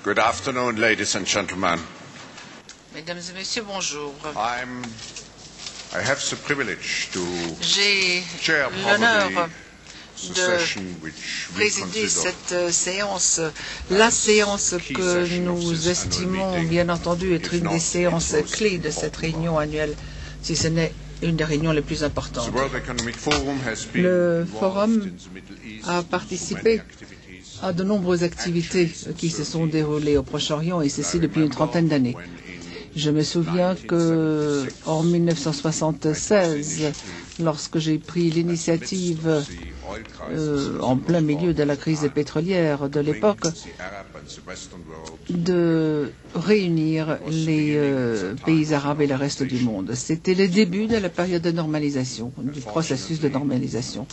Good afternoon, ladies and gentlemen. Mesdames et messieurs, bonjour. I have the privilege to J'ai chair l'honneur probably the session de which we présider consider cette séance, la séance que nous estimons bien entendu être une des séances clés de cette réunion annuelle, si ce n'est une des réunions les plus importantes. The World Economic Forum has been Le involved forum in the Middle East a in so participé many activities. à de nombreuses activités qui se sont déroulées au Proche-Orient et ceci depuis une trentaine d'années. Je me souviens que en 1976, lorsque j'ai pris l'initiative en plein milieu de la crise pétrolière de l'époque, de réunir les pays arabes et le reste du monde. C'était le début de la période de normalisation, du processus de normalisation.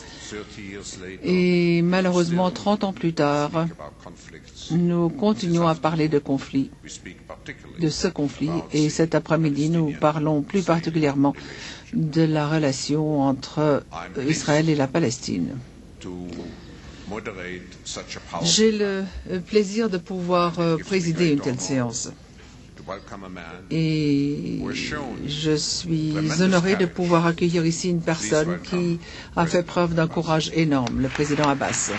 Et malheureusement, 30 ans plus tard, nous continuons à parler de conflits, de ce conflit, et cet après-midi, nous parlons plus particulièrement de la relation entre Israël et la Palestine. J'ai le plaisir de pouvoir présider une telle séance. Et je suis honoré de pouvoir accueillir ici une personne qui a fait preuve d'un courage énorme, le président Abbas.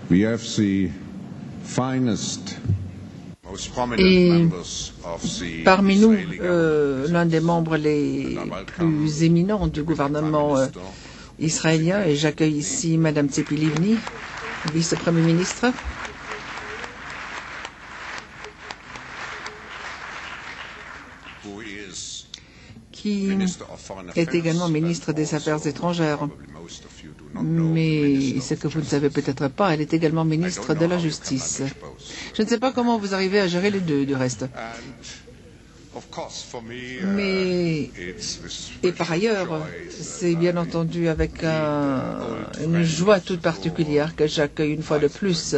We have the finest, most prominent Et members of the parmi nous, Israeli government. l'un des membres les plus éminents du gouvernement israélien, et j'accueille ici Madame Tzipi Livni, vice-premier ministre. Who is Qui Minister of Foreign est Affairs, également ministre des Affaires étrangères. probably most of you do not know the Mais Minister ce of que vous ne Justice. savez peut-être pas, elle est également ministre de la Justice. Je ne sais pas comment vous arrivez à gérer les deux, du reste. And of course, for me, Mais, it's with et par ailleurs, joy c'est bien entendu avec une joie toute particulière que j'accueille une fois de plus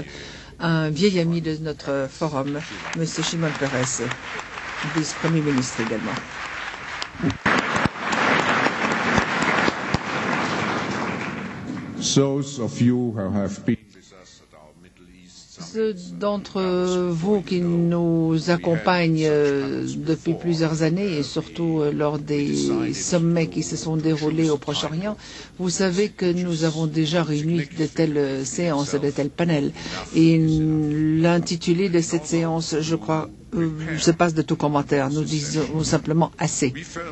un vieil ami de notre forum, M. Shimon Peres, vice-premier ministre également. those of you who have been with us at our Middle East Ceux summits, d'entre vous qui nous accompagnent depuis plusieurs années et surtout lors des sommets qui se sont déroulés au Proche-Orient, vous savez que nous avons déjà réuni de telles séances, de tels panels. Et l'intitulé de cette séance, je crois, se passe de tout commentaire. Nous disons simplement assez. we felt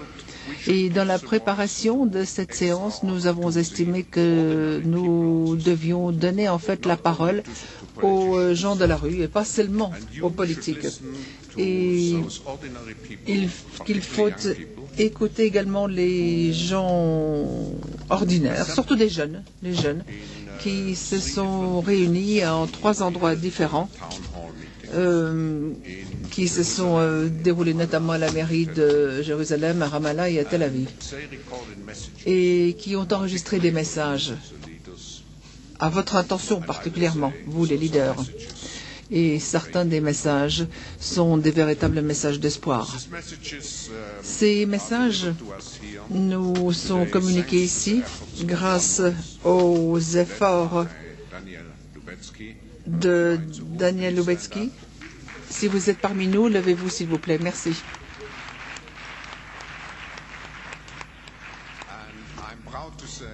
Et dans la préparation de cette séance, nous avons estimé que nous devions donner en fait la parole aux gens de la rue et pas seulement aux politiques. Et qu'il faut écouter également les gens ordinaires, surtout les jeunes qui se sont réunis en 3 endroits différents. Qui se sont déroulés notamment à la mairie de Jérusalem, à Ramallah et à Tel Aviv, et qui ont enregistré des messages à votre attention particulièrement, vous les leaders. Et certains des messages sont des véritables messages d'espoir. Ces messages nous sont communiqués ici grâce aux efforts de Daniel Lubetsky. Si vous êtes parmi nous, levez-vous s'il vous plaît. Merci.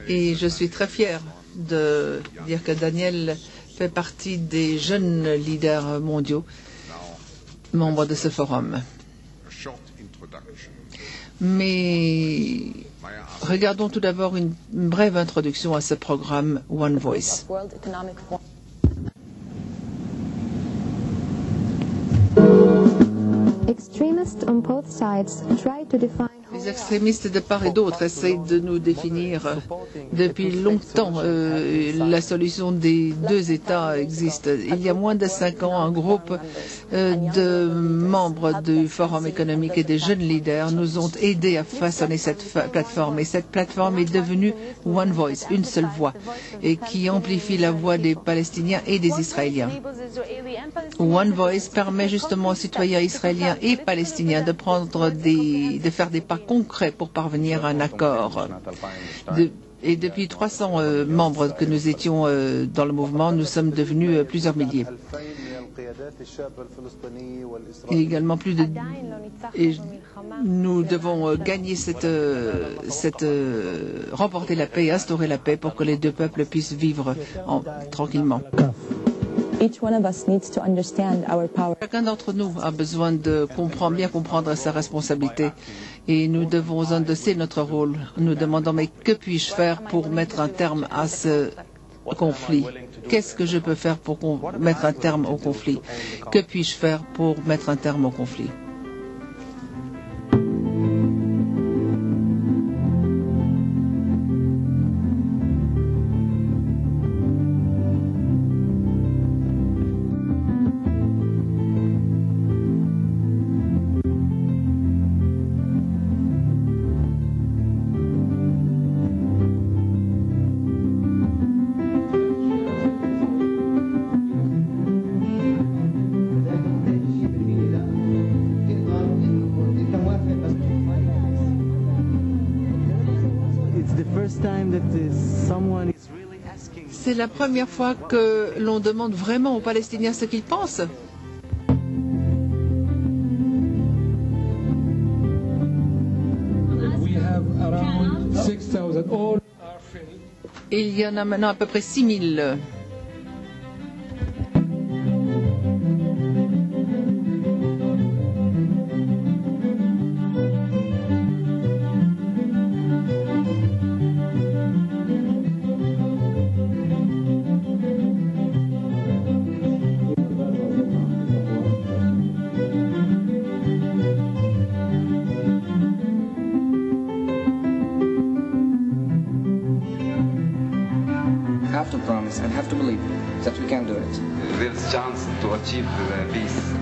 Et je suis très fier de dire que Daniel fait partie des jeunes leaders mondiaux, membres de ce forum. Mais regardons tout d'abord une brève introduction à ce programme One Voice. Extremists on both sides try to define Les les extrémistes de part et d'autre essayent de nous définir. Depuis longtemps, la solution des deux États existe. Il y a moins de 5 ans, un groupe de membres du Forum économique et des jeunes leaders nous ont aidés à façonner cette plateforme. Et cette plateforme est devenue One Voice, une seule voix, et qui amplifie la voix des Palestiniens et des Israéliens. One Voice permet justement aux citoyens israéliens et palestiniens de faire des pas concrets pour parvenir à un accord. Et depuis 300 membres que nous étions dans le mouvement, nous sommes devenus plusieurs milliers. Et également nous devons gagner remporter la paix et instaurer la paix pour que les deux peuples puissent vivre tranquillement. Chacun d'entre nous a besoin de bien comprendre sa responsabilité et nous devons endosser notre rôle. Nous demandons mais que puis-je faire pour mettre un terme à ce conflit? Qu'est-ce que je peux faire pour mettre un terme au conflit? Que puis-je faire pour mettre un terme au conflit? C'est la première fois que l'on demande vraiment aux Palestiniens ce qu'ils pensent. Il y en a maintenant à peu près 6000. Have to promise and have to believe that we can do it. There's chance to achieve peace.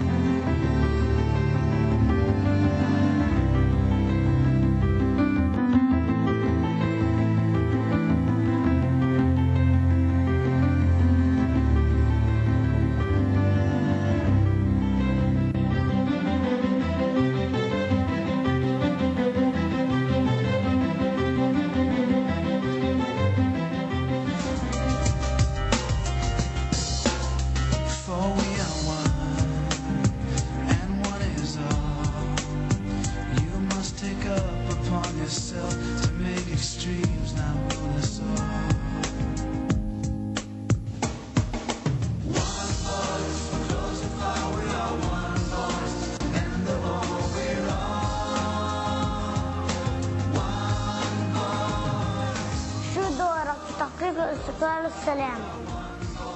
استقرار السلام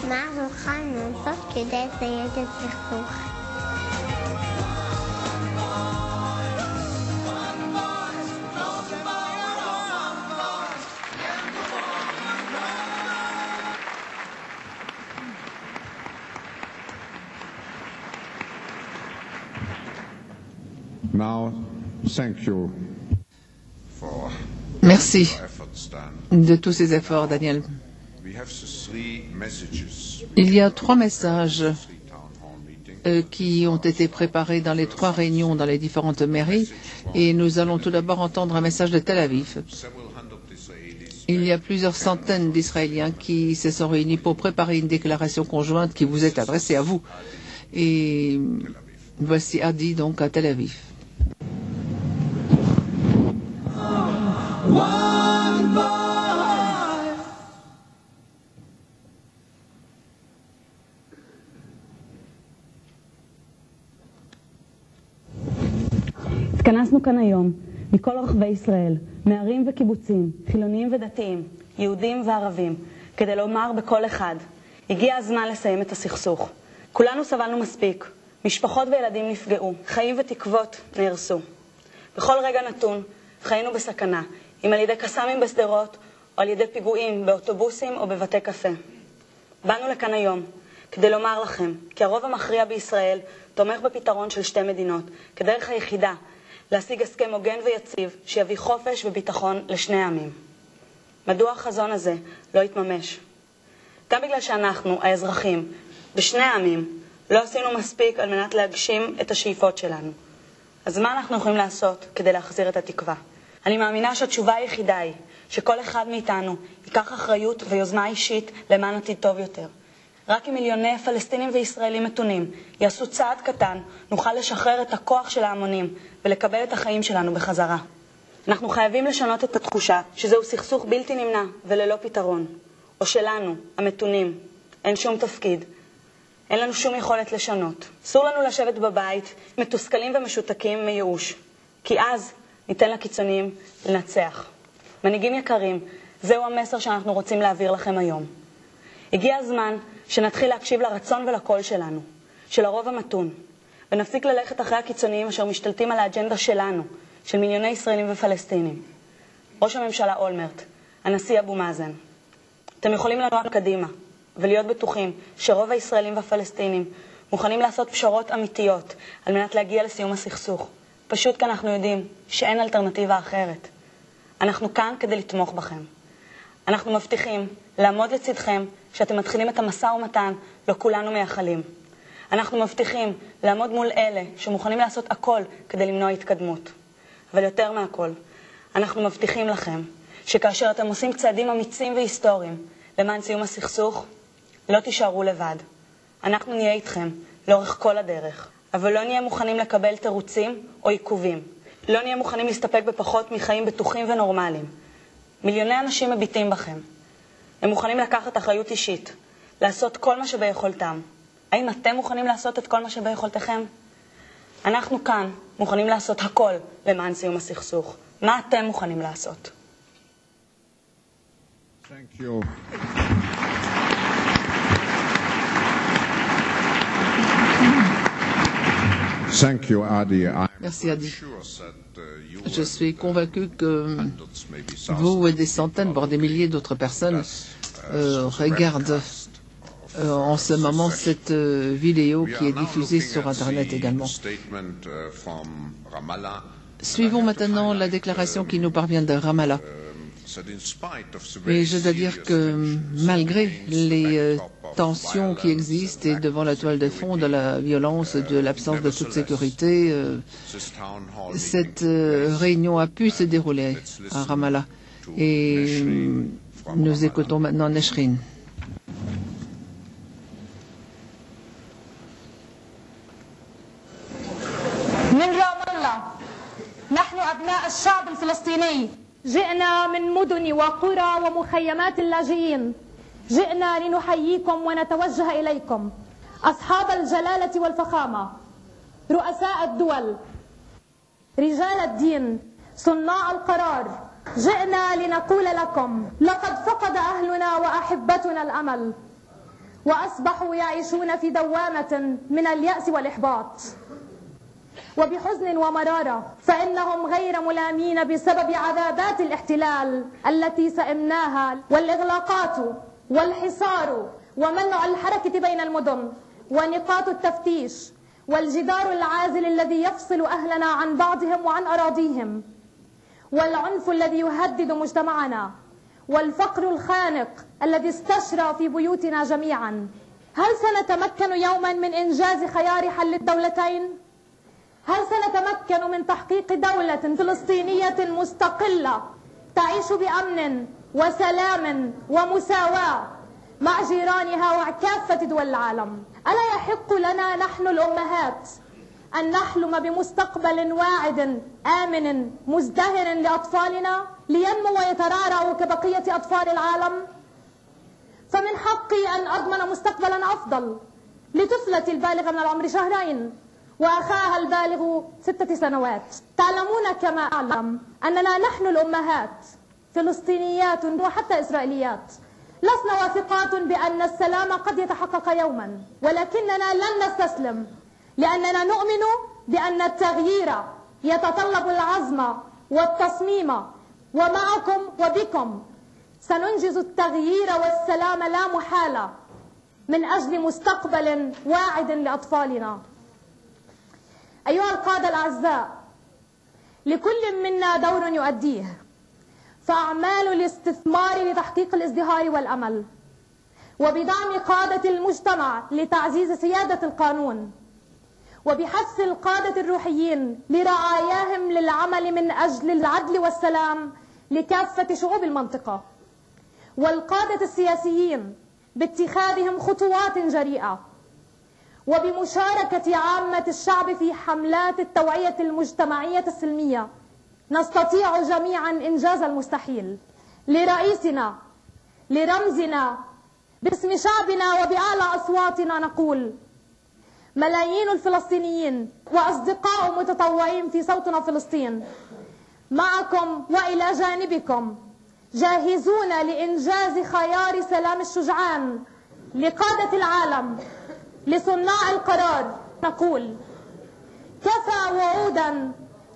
مع الخان من صف كده سيادة السخوخ. Now, thank you for Merci your efforts, Dan. de tous ces efforts, Daniel. We have the three messages Il y a 3 messages three town hall meetings. qui ont été préparés dans les 3 réunions dans les différentes mairies. Et nous allons tout d'abord entendre un message de Tel Aviv. Several hundred Israelis Il y a plusieurs centaines d'Israéliens qui se sont réunis pour préparer une déclaration conjointe qui vous est adressée à vous. Et voici Adi donc à Tel Aviv. התכנסנו כאן היום, מכל רחבי ישראל, מערים וקיבוצים, חילוניים ודתיים, יהודים וערבים, כדי לומר בכל אחד, הגיע הזמן לסיים את הסכסוך. כולנו סבלנו מספיק, משפחות וילדים נפגעו, חיים ותקוות נהרסו. בכל רגע נתון, חיינו בסכנה, אם על ידי קסאמים בשדרות, או על ידי פיגועים באוטובוסים או בבתי קפה. באנו לכאן היום כדי לומר לכם כי הרוב המכריע בישראל תומך בפתרון של שתי מדינות, כדרך היחידה להשיג הסכם הוגן ויציב שיביא חופש וביטחון לשני העמים. מדוע החזון הזה לא יתממש? גם בגלל שאנחנו, האזרחים, בשני העמים, לא עשינו מספיק על מנת להגשים את השאיפות שלנו. אז מה אנחנו יכולים לעשות כדי להחזיר את התקווה? אני מאמינה שהתשובה היחידה היא שכל אחד מאיתנו ייקח אחריות ויוזמה אישית למען עתיד טוב יותר. רק אם מיליוני פלסטינים וישראלים מתונים יעשו צעד קטן, נוכל לשחרר את הכוח של ההמונים ולקבל את החיים שלנו בחזרה. אנחנו חייבים לשנות את התחושה שזהו סכסוך בלתי נמנע וללא פתרון. או שלנו, המתונים, אין שום תפקיד. אין לנו שום יכולת לשנות. אסור לנו לשבת בבית, מתוסכלים ומשותקים מייאוש. כי אז ניתן לקיצוניים לנצח. מנהיגים יקרים, זהו המסר שאנחנו רוצים להעביר לכם היום. הגיע הזמן שנתחיל להקשיב לרצון ולקול שלנו, של הרוב המתון, ונפסיק ללכת אחרי הקיצוניים אשר משתלטים על האג'נדה שלנו, של מיליוני ישראלים ופלסטינים. ראש הממשלה אולמרט, הנשיא אבו מאזן. אתם יכולים לנוע קדימה ולהיות בטוחים שרוב הישראלים והפלסטינים מוכנים לעשות פשרות אמיתיות על מנת להגיע לסיום הסכסוך. פשוט כי אנחנו יודעים שאין אלטרנטיבה אחרת. אנחנו כאן כדי לתמוך בכם. אנחנו מבטיחים לעמוד לצדכם שאתם מתחילים את המשא ומתן לא כולנו מייחלים. אנחנו מבטיחים לעמוד מול אלה שמוכנים לעשות הכל כדי למנוע התקדמות. אבל יותר מהכל, אנחנו מבטיחים לכם שכאשר אתם עושים צעדים אמיצים והיסטוריים למען סיום הסכסוך, לא תישארו לבד. אנחנו נהיה איתכם לאורך כל הדרך, אבל לא נהיה מוכנים לקבל תירוצים או עיכובים. לא נהיה מוכנים להסתפק בפחות מחיים בטוחים ונורמליים. מיליוני אנשים מביטים בכם. הם מוכנים לקחת אחריות אישית, לעשות כל מה שביכולתם. האם אתם מוכנים לעשות את כל מה שביכולתכם? אנחנו כאן מוכנים לעשות הכל למען סיום הסכסוך. מה אתם מוכנים לעשות? Thank you. Thank you, Adi. Merci, Adi. Je suis convaincu que vous et des centaines, voire des milliers d'autres personnes regardent en ce moment cette vidéo qui est diffusée sur Internet également. Suivons maintenant la déclaration qui nous parvient de Ramallah. Et je dois dire que malgré les tensions qui existent et devant la toile de fond de la violence, de l'absence de toute sécurité, cette réunion a pu se dérouler à Ramallah. Et nous écoutons maintenant Neshrin. من رام الله نحن أبناء الشعب الفلسطيني جئنا من مدن وقرى ومخيمات اللاجئين جئنا لنحييكم ونتوجه إليكم أصحاب الجلالة والفخامة رؤساء الدول رجال الدين صناع القرار جئنا لنقول لكم لقد فقد أهلنا وأحبتنا الأمل وأصبحوا يعيشون في دوامة من اليأس والإحباط وبحزن ومرارة فإنهم غير ملامين بسبب عذابات الاحتلال التي سئمناها والإغلاقات والحصار ومنع الحركة بين المدن ونقاط التفتيش والجدار العازل الذي يفصل أهلنا عن بعضهم وعن أراضيهم والعنف الذي يهدد مجتمعنا والفقر الخانق الذي استشرى في بيوتنا جميعا. هل سنتمكن يوما من إنجاز خيار حل الدولتين؟ هل سنتمكن من تحقيق دولة فلسطينية مستقلة تعيش بأمن وسلام ومساواة مع جيرانها وكافة دول العالم؟ ألا يحق لنا نحن الأمهات أن نحلم بمستقبل واعد آمن مزدهر لأطفالنا لينمو ويترعرعوا كبقية أطفال العالم؟ فمن حقي أن أضمن مستقبلا أفضل لطفلتي البالغة من العمر 2 شهرين وأخاها البالغ 6 سنوات. تعلمون كما أعلم أننا نحن الأمهات فلسطينيات وحتى إسرائيليات لسنا واثقات بأن السلام قد يتحقق يوما، ولكننا لن نستسلم لأننا نؤمن بأن التغيير يتطلب العزم والتصميم ومعكم وبكم سننجز التغيير والسلام لا محالة من أجل مستقبل واعد لأطفالنا. أيها القادة الأعزاء، لكل منا دور يؤديه، فأعمال الاستثمار لتحقيق الازدهار والأمل، وبدعم قادة المجتمع لتعزيز سيادة القانون، وبحث القادة الروحيين لرعاياهم للعمل من أجل العدل والسلام لكافة شعوب المنطقة، والقادة السياسيين باتخاذهم خطوات جريئة، وبمشاركة عامة الشعب في حملات التوعية المجتمعية السلمية نستطيع جميعا إنجاز المستحيل. لرئيسنا، لرمزنا، باسم شعبنا وبأعلى أصواتنا نقول: ملايين الفلسطينيين وأصدقاء متطوعين في صوتنا فلسطين معكم وإلى جانبكم، جاهزون لإنجاز خيار سلام الشجعان لقادة العالم، لصناع القرار. نقول: كفى وعودا،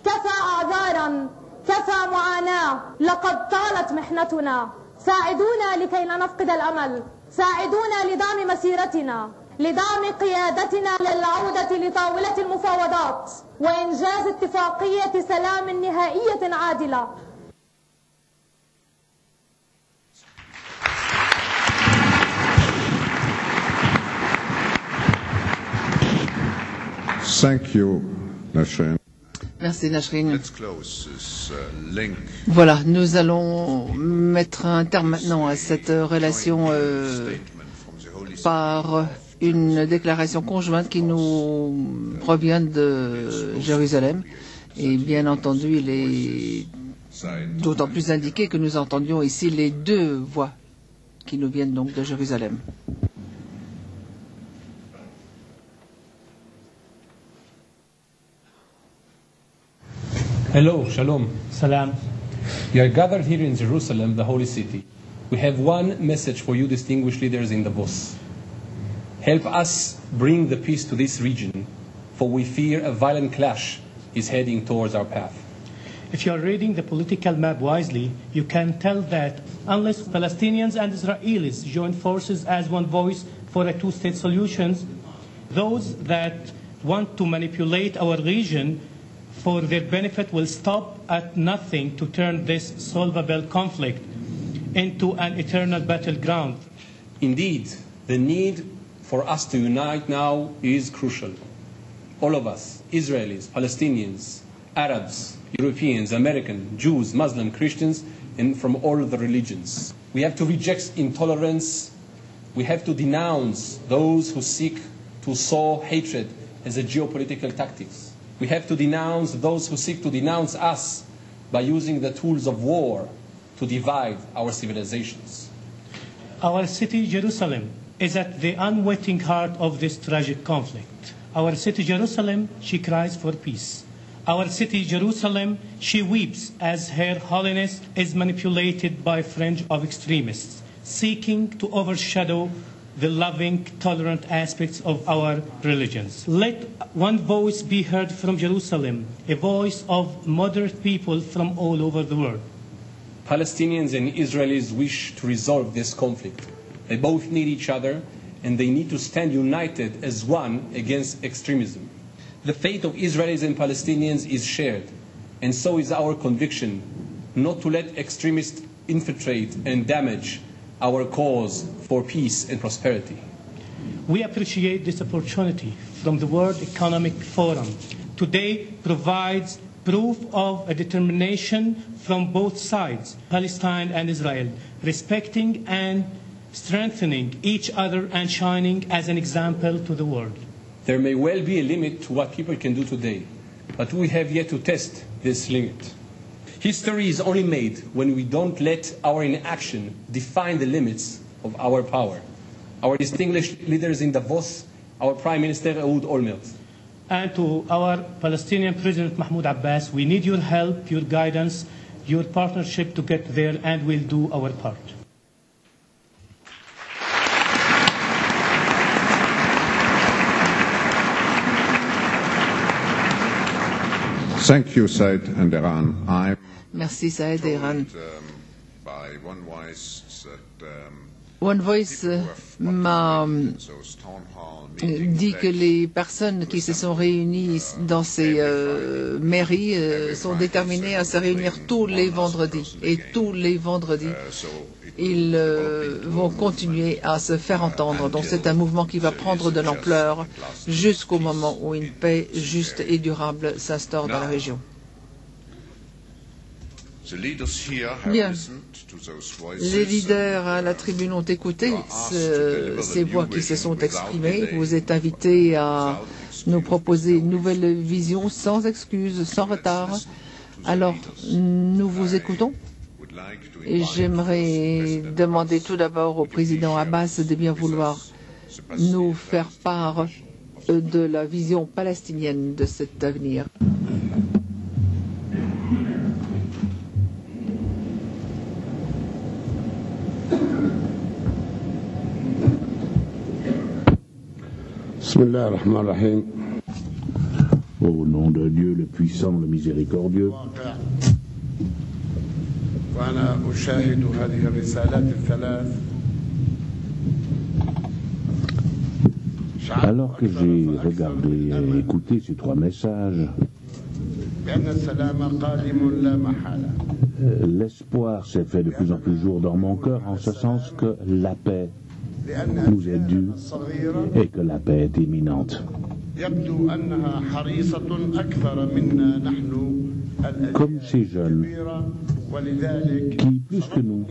كفى أعذارا، كفى معاناة، لقد طالت محنتنا، ساعدونا لكي لا نفقد الأمل، ساعدونا لدعم مسيرتنا، لدعم قيادتنا للعودة لطاولة المفاوضات وإنجاز اتفاقية سلام نهائية عادلة. Thank you, Nasrin. Merci Nasrin. Let's close this link. Voilà, nous allons mettre un terme maintenant à cette relation par une déclaration conjointe qui nous provient de Jérusalem. Et bien entendu, il est d'autant plus indiqué que nous entendions ici les deux voix qui nous viennent donc de Jérusalem. Hello, Shalom. Salam. We are gathered here in Jerusalem, the holy city. We have one message for you, distinguished leaders in Davos. Help us bring the peace to this region, for we fear a violent clash is heading towards our path. If you are reading the political map wisely, you can tell that unless Palestinians and Israelis join forces as one voice for a two-state solution, those that want to manipulate our region for their benefit will stop at nothing to turn this solvable conflict into an eternal battleground. Indeed, the need for us to unite now is crucial. All of us, Israelis, Palestinians, Arabs, Europeans, Americans, Jews, Muslims, Christians, and from all of the religions. We have to reject intolerance. We have to denounce those who seek to sow hatred as a geopolitical tactics. We have to denounce those who seek to denounce us by using the tools of war to divide our civilizations. Our city, Jerusalem, is at the unwitting heart of this tragic conflict. Our city, Jerusalem, she cries for peace. Our city, Jerusalem, she weeps as Her Holiness is manipulated by a fringe of extremists, seeking to overshadow the loving, tolerant aspects of our religions. Let one voice be heard from Jerusalem, a voice of moderate people from all over the world. Palestinians and Israelis wish to resolve this conflict. They both need each other, and they need to stand united as one against extremism. The fate of Israelis and Palestinians is shared, and so is our conviction not to let extremists infiltrate and damage our cause for peace and prosperity. We appreciate this opportunity from the World Economic Forum. Today provides proof of a determination from both sides, Palestine and Israel, respecting and strengthening each other and shining as an example to the world. There may well be a limit to what people can do today, but we have yet to test this limit. History is only made when we don't let our inaction define the limits of our power. Our distinguished leaders in Davos, our Prime Minister Ehud Olmert. And to our Palestinian President Mahmoud Abbas, we need your help, your guidance, your partnership to get there, and we'll do our part. Thank you, Said and Iran. Merci, Saïd et Iran. By One Voice that, One Voice m'a dit que les personnes qui se sont réunies dans ces mairies sont déterminées à se réunir tous les vendredis. Et tous les vendredis, ils vont continuer à se faire entendre. Donc c'est un mouvement qui va prendre de l'ampleur jusqu'au moment où une paix juste et durable s'instaure dans la région. Bien. Les leaders à la tribune ont écouté ces voix qui se sont exprimées. Vous êtes invités à nous proposer une nouvelle vision sans excuses, sans retard. Alors, nous vous écoutons. Et j'aimerais demander tout d'abord au président Abbas de bien vouloir nous faire part de la vision palestinienne de cet avenir. Au nom de Dieu le puissant, le miséricordieux. Alors que j'ai regardé et écouté ces trois messages, l'espoir s'est fait de plus en plus jour dans mon cœur, en ce sens que la paix nous est due et que la paix est imminente. Comme ces jeunes qui, plus que nous,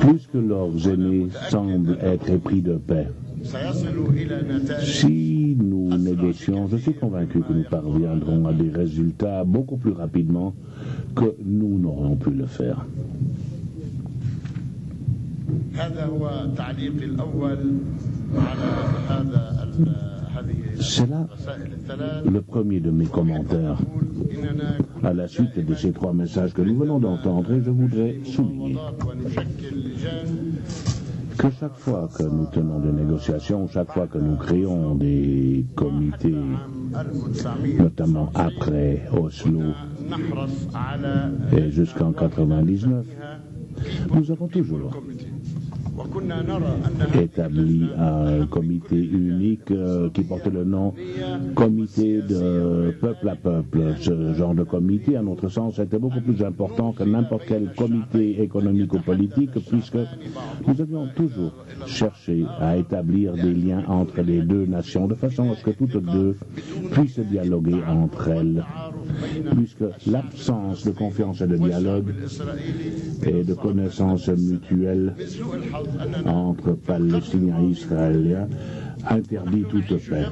plus que leurs aînés, semblent être épris de paix. Si nous négocions, je suis convaincu que nous parviendrons à des résultats beaucoup plus rapidement que nous n'aurions pu le faire. C'est là le premier de mes commentaires à la suite de ces trois messages que nous venons d'entendre, et je voudrais souligner que chaque fois que nous tenons des négociations, chaque fois que nous créons des comités, notamment après Oslo et jusqu'en 1999, nous avons toujours établi un comité unique qui portait le nom comité de peuple à peuple. Ce genre de comité, à notre sens, était beaucoup plus important que n'importe quel comité économique ou politique, puisque nous avions toujours cherché à établir des liens entre les deux nations, de façon à ce que toutes deux puissent dialoguer entre elles, puisque l'absence de confiance et de dialogue et de connaissances mutuelles entre Palestiniens et Israéliens interdit toute paix.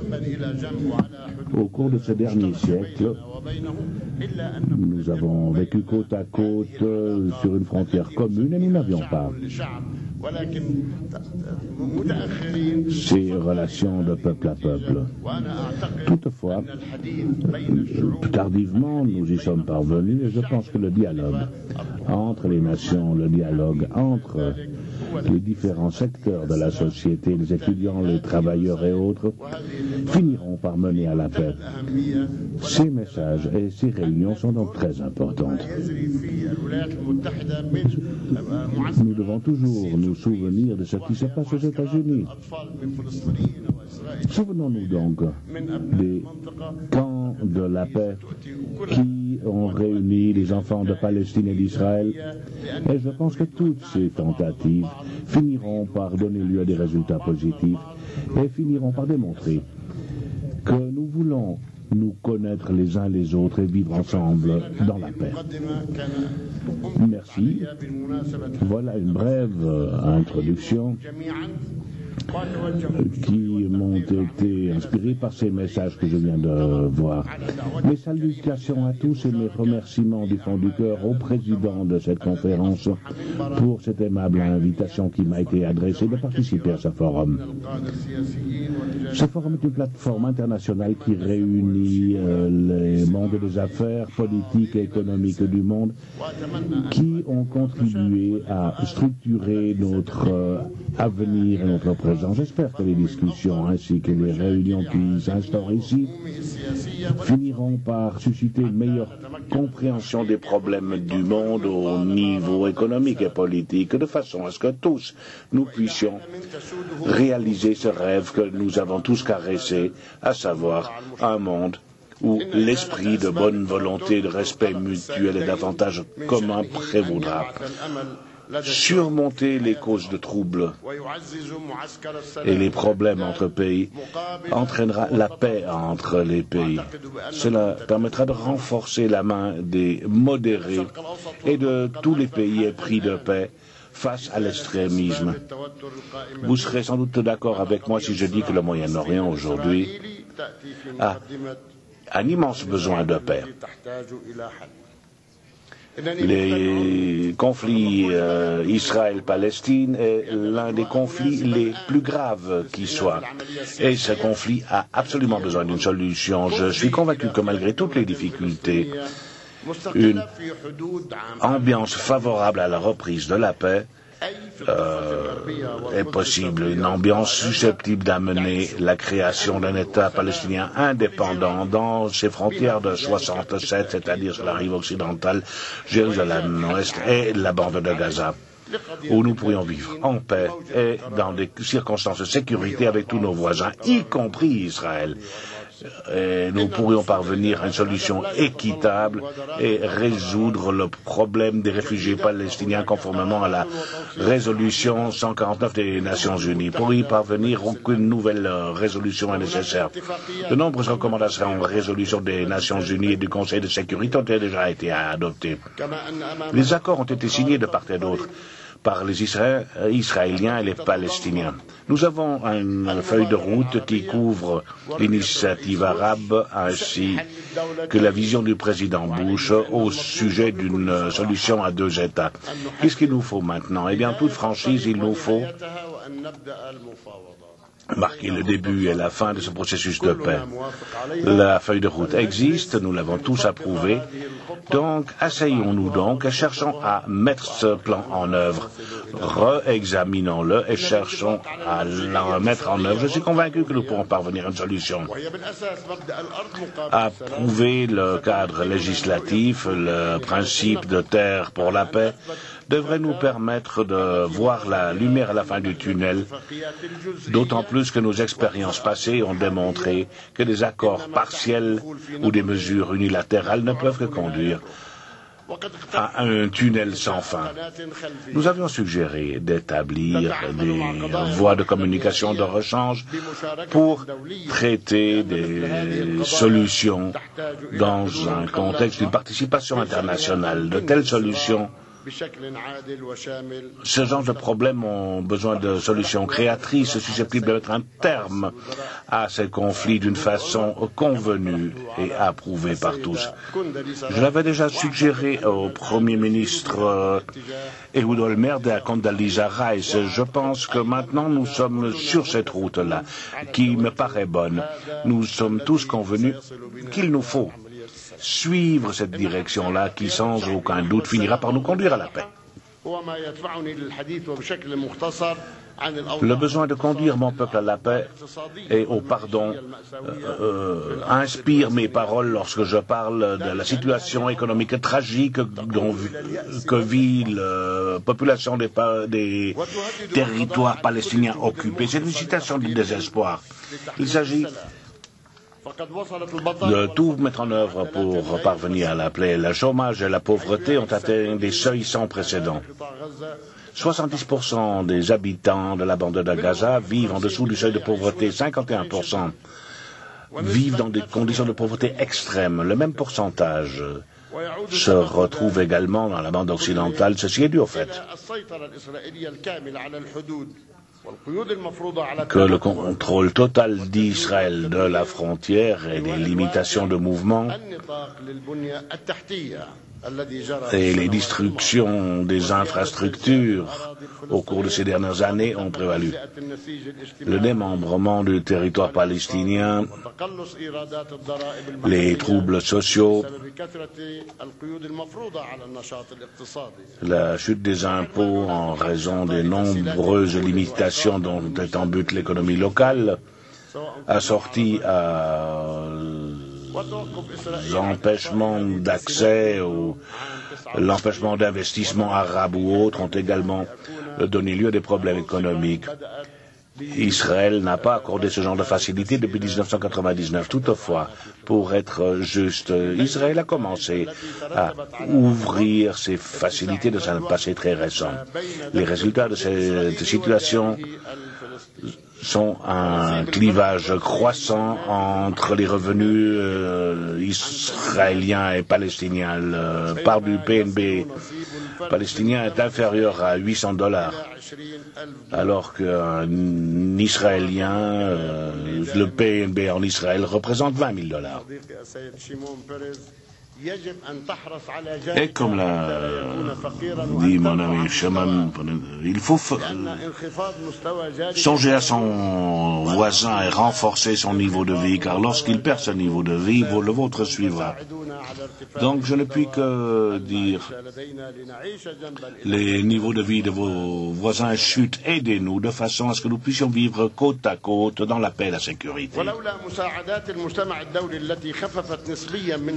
Au cours de ce dernier siècle, nous avons vécu côte à côte sur une frontière commune et nous n'avions pas ces relations de peuple à peuple. Toutefois, tardivement, nous y sommes parvenus et je pense que le dialogue entre les nations, le dialogue entre les différents secteurs de la société, les étudiants, les travailleurs et autres, finiront par mener à la paix. Ces messages et ces réunions sont donc très importantes. Nous devons toujours nous souvenir de ce qui se passe aux États-Unis. Souvenons-nous donc des camps de la paix qui ont réuni les enfants de Palestine et d'Israël. Et je pense que toutes ces tentatives finiront par donner lieu à des résultats positifs et finiront par démontrer que nous voulons nous connaître les uns les autres et vivre ensemble dans la paix. Merci. Voilà une brève introduction qui m'ont été inspirés par ces messages que je viens de voir. Mes salutations à tous et mes remerciements du fond du cœur au président de cette conférence pour cette aimable invitation qui m'a été adressée de participer à ce forum. Ce forum est une plateforme internationale qui réunit les mondes des affaires, politiques et économiques du monde qui ont contribué à structurer notre avenir et notre présent. J'espère que les discussions ainsi que les réunions qui s'instaurent ici finiront par susciter une meilleure compréhension des problèmes du monde au niveau économique et politique, de façon à ce que tous nous puissions réaliser ce rêve que nous avons tous caressé, à savoir un monde où l'esprit de bonne volonté, de respect mutuel et d'avantages communs prévaudra. Surmonter les causes de troubles et les problèmes entre pays entraînera la paix entre les pays. Cela permettra de renforcer la main des modérés et de tous les pays épris de paix face à l'extrémisme. Vous serez sans doute d'accord avec moi si je dis que le Moyen-Orient aujourd'hui a un immense besoin de paix. Les conflits Israël-Palestine est l'un des conflits les plus graves qui soient. Et ce conflit a absolument besoin d'une solution. Je suis convaincu que malgré toutes les difficultés, une ambiance favorable à la reprise de la paix est possible, une ambiance susceptible d'amener la création d'un État palestinien indépendant dans ses frontières de 67, c'est-à-dire sur la rive occidentale, Jérusalem-Ouest et la bande de Gaza, où nous pourrions vivre en paix et dans des circonstances de sécurité avec tous nos voisins, y compris Israël. Et nous pourrions parvenir à une solution équitable et résoudre le problème des réfugiés palestiniens conformément à la résolution 149 des Nations Unies. Pour y parvenir, aucune nouvelle résolution est nécessaire. De nombreuses recommandations en résolution des Nations Unies et du Conseil de sécurité ont déjà été adoptées. Les accords ont été signés de part et d'autre par les Israéliens et les Palestiniens. Nous avons une feuille de route qui couvre l'initiative arabe ainsi que la vision du président Bush au sujet d'une solution à deux États. Qu'est-ce qu'il nous faut maintenant? Eh bien, en toute franchise, il nous faut marquer le début et la fin de ce processus de paix. La feuille de route existe, nous l'avons tous approuvée, donc asseyons-nous donc et cherchons à mettre ce plan en œuvre. Réexaminons-le et cherchons à le mettre en œuvre. Je suis convaincu que nous pourrons parvenir à une solution. Approuver le cadre législatif, le principe de terre pour la paix, devrait nous permettre de voir la lumière à la fin du tunnel, d'autant plus que nos expériences passées ont démontré que des accords partiels ou des mesures unilatérales ne peuvent que conduire à un tunnel sans fin. Nous avions suggéré d'établir des voies de communication de rechange pour traiter des solutions dans un contexte d'une participation internationale. De telles solutions, ce genre de problèmes ont besoin de solutions créatrices susceptibles de mettre un terme à ces conflits d'une façon convenue et approuvée par tous. Je l'avais déjà suggéré au Premier ministre Ehud Olmert et à Condoleezza Rice. Je pense que maintenant nous sommes sur cette route-là, qui me paraît bonne. Nous sommes tous convenus qu'il nous faut suivre cette direction-là qui, sans aucun doute, finira par nous conduire à la paix. Le besoin de conduire mon peuple à la paix et au pardon inspire mes paroles lorsque je parle de la situation économique tragique que vit la population des territoires palestiniens occupés. C'est une citation du désespoir. Il s'agit de tout mettre en œuvre pour parvenir à la paix. Le chômage et la pauvreté ont atteint des seuils sans précédent. 70% des habitants de la bande de Gaza vivent en dessous du seuil de pauvreté. 51% vivent dans des conditions de pauvreté extrêmes. Le même pourcentage se retrouve également dans la bande occidentale. Ceci est dû au fait que le contrôle total d'Israël de la frontière et des limitations de mouvement et les destructions des infrastructures au cours de ces dernières années ont prévalu. Le démembrement du territoire palestinien, les troubles sociaux La chute des impôts en raison des nombreuses limitations dont est en but l'économie locale, assortie à l'empêchement d'accès ou l'empêchement d'investissement arabe ou autres ont également donné lieu à des problèmes économiques. Israël n'a pas accordé ce genre de facilité depuis 1999. Toutefois, pour être juste, Israël a commencé à ouvrir ses facilités dans un passé très récent. Les résultats de cette situation sont un clivage croissant entre les revenus israéliens et palestiniens. La part du PNB palestinien est inférieure à $800, alors qu'un Israélien, le PNB en Israël représente $20 000. Et comme l'a dit mon ami Shimon, il faut songer à son voisin et renforcer son niveau de vie, car lorsqu'il perd ce niveau de vie, le vôtre suivra. Donc je ne puis que dire, les niveaux de vie de vos voisins chutent, aidez-nous de façon à ce que nous puissions vivre côte à côte dans la paix et la sécurité.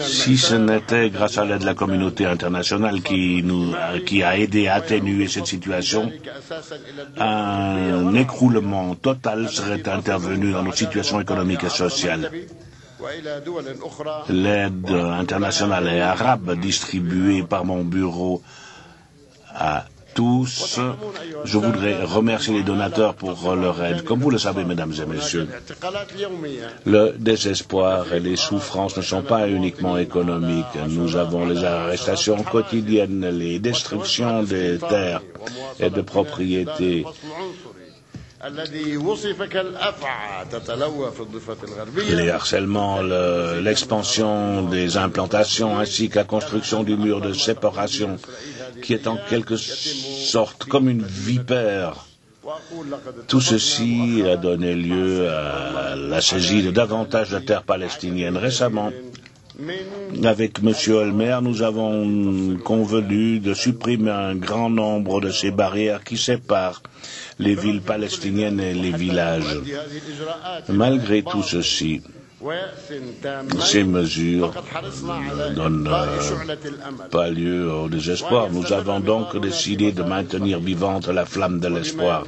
Si ce n'était grâce à l'aide de la communauté internationale qui a aidé à atténuer cette situation, un écroulement total serait intervenu dans nos situations économiques et sociales. L'aide internationale et arabe distribuée par mon bureau à tous, je voudrais remercier les donateurs pour leur aide. Comme vous le savez, mesdames et messieurs, le désespoir et les souffrances ne sont pas uniquement économiques. Nous avons les arrestations quotidiennes, les destructions des terres et de propriétés, les harcèlements, l'expansion des implantations ainsi que la construction du mur de séparation qui est en quelque sorte comme une vipère. Tout ceci a donné lieu à la saisie de davantage de terres palestiniennes. Récemment, avec M. Olmer, nous avons convenu de supprimer un grand nombre de ces barrières qui séparent les villes palestiniennes et les villages. Malgré tout ceci, ces mesures ne donnent pas lieu au désespoir. Nous avons donc décidé de maintenir vivante la flamme de l'espoir.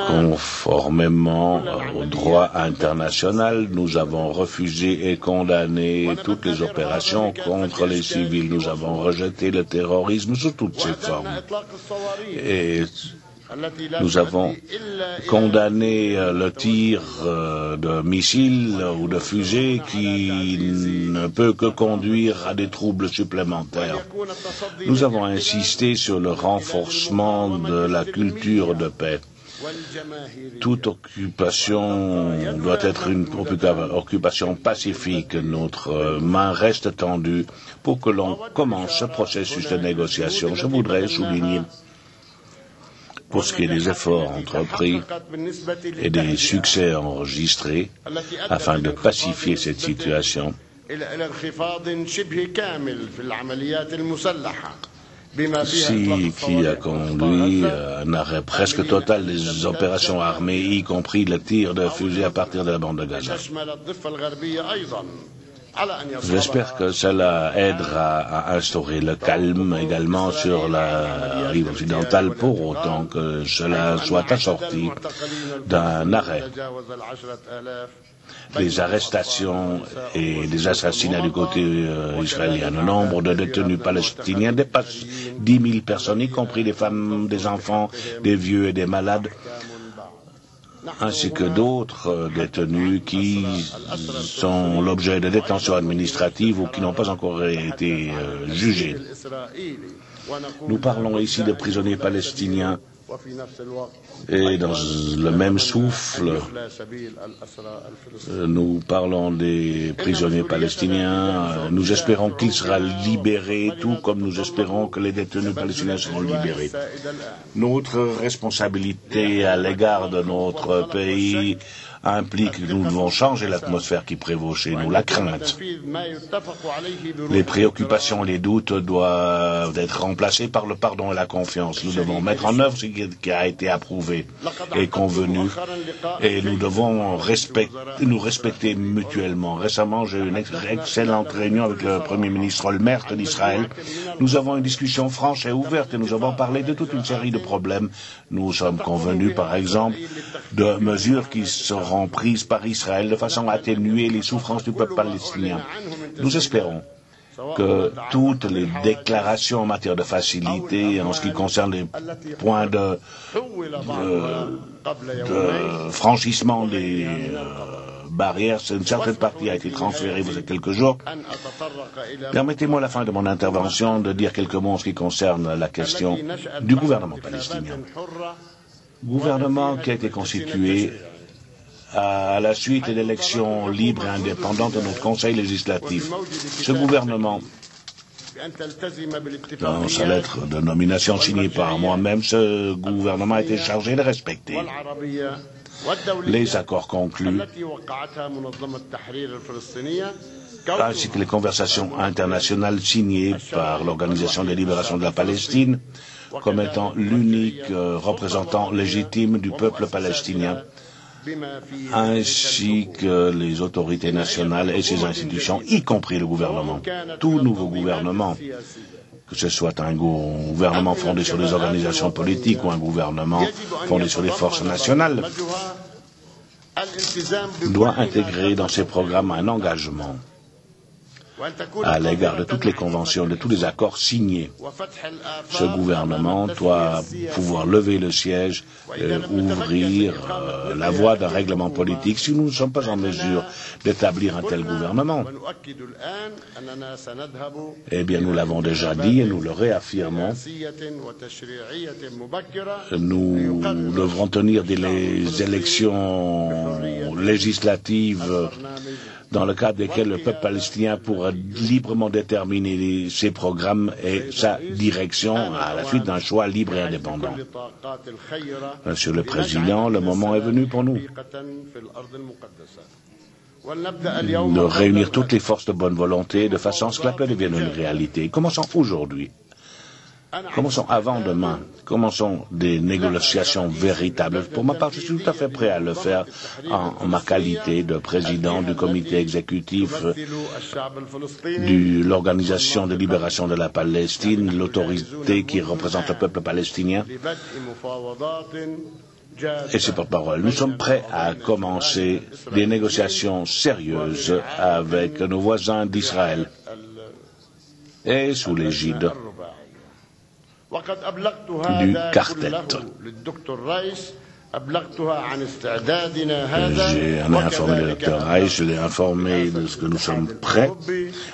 Conformément au droit international, nous avons refusé et condamné toutes les opérations contre les civils. Nous avons rejeté le terrorisme sous toutes ses formes. Et nous avons condamné le tir de missiles ou de fusées qui ne peut que conduire à des troubles supplémentaires. Nous avons insisté sur le renforcement de la culture de paix. Toute occupation doit être une occupation pacifique. Notre main reste tendue pour que l'on commence ce processus de négociation. Je voudrais souligner, pour ce qui est des efforts entrepris et des succès enregistrés afin de pacifier cette situation, qui a conduit à un arrêt presque total des opérations armées, y compris le tir de fusées à partir de la bande de Gaza. J'espère que cela aidera à instaurer le calme également sur la rive occidentale, pour autant que cela soit assorti d'un arrêt des arrestations et des assassinats du côté israélien. Le nombre de détenus palestiniens dépasse 10 000 personnes, y compris des femmes, des enfants, des vieux et des malades, ainsi que d'autres détenus qui sont l'objet de détention administrative ou qui n'ont pas encore été jugés. Nous parlons ici de prisonniers palestiniens et dans le même souffle, nous parlons des prisonniers palestiniens. Nous espérons qu'il sera libéré, tout comme nous espérons que les détenus palestiniens seront libérés. Notre responsabilité à l'égard de notre pays implique que nous devons changer l'atmosphère qui prévaut chez nous, la crainte. Les préoccupations et les doutes doivent être remplacés par le pardon et la confiance. Nous devons mettre en œuvre ce qui a été approuvé et convenu, et nous devons nous respecter mutuellement. Récemment, j'ai eu une excellente réunion avec le Premier ministre Olmert d'Israël. Nous avons une discussion franche et ouverte et nous avons parlé de toute une série de problèmes. Nous sommes convenus, par exemple, de mesures qui seront prises par Israël de façon à atténuer les souffrances du peuple palestinien. Nous espérons que toutes les déclarations en matière de facilité, en ce qui concerne les points de franchissement des barrières, une certaine partie a été transférée il y a quelques jours. Permettez-moi à la fin de mon intervention de dire quelques mots en ce qui concerne la question du gouvernement palestinien. Gouvernement qui a été constitué à la suite d'élections libres et indépendantes de notre Conseil législatif. Ce gouvernement, dans sa lettre de nomination signée par moi-même, ce gouvernement a été chargé de respecter les accords conclus ainsi que les conversations internationales signées par l'Organisation de libération de la Palestine comme étant l'unique représentant légitime du peuple palestinien, ainsi que les autorités nationales et ses institutions, y compris le gouvernement. Tout nouveau gouvernement, que ce soit un gouvernement fondé sur des organisations politiques ou un gouvernement fondé sur les forces nationales, doit intégrer dans ses programmes un engagement à l'égard de toutes les conventions, de tous les accords signés. Ce gouvernement doit pouvoir lever le siège et ouvrir la voie d'un règlement politique si nous ne sommes pas en mesure d'établir un tel gouvernement. Eh bien, nous l'avons déjà dit et nous le réaffirmons. Nous devrons tenir des élections législatives dans le cadre desquels le peuple palestinien pourra librement déterminer ses programmes et sa direction à la suite d'un choix libre et indépendant. Monsieur le Président, le moment est venu pour nous de réunir toutes les forces de bonne volonté de façon à ce que la paix devienne une réalité. Commençons aujourd'hui. Commençons avant-demain. Commençons des négociations véritables. Pour ma part, je suis tout à fait prêt à le faire en ma qualité de président du comité exécutif de l'Organisation de libération de la Palestine, l'autorité qui représente le peuple palestinien et ses porte-parole. Nous sommes prêts à commencer des négociations sérieuses avec nos voisins d'Israël et sous l'égide du quartet. J'ai informé le docteur Reich, je l'ai informé de ce que nous sommes prêts.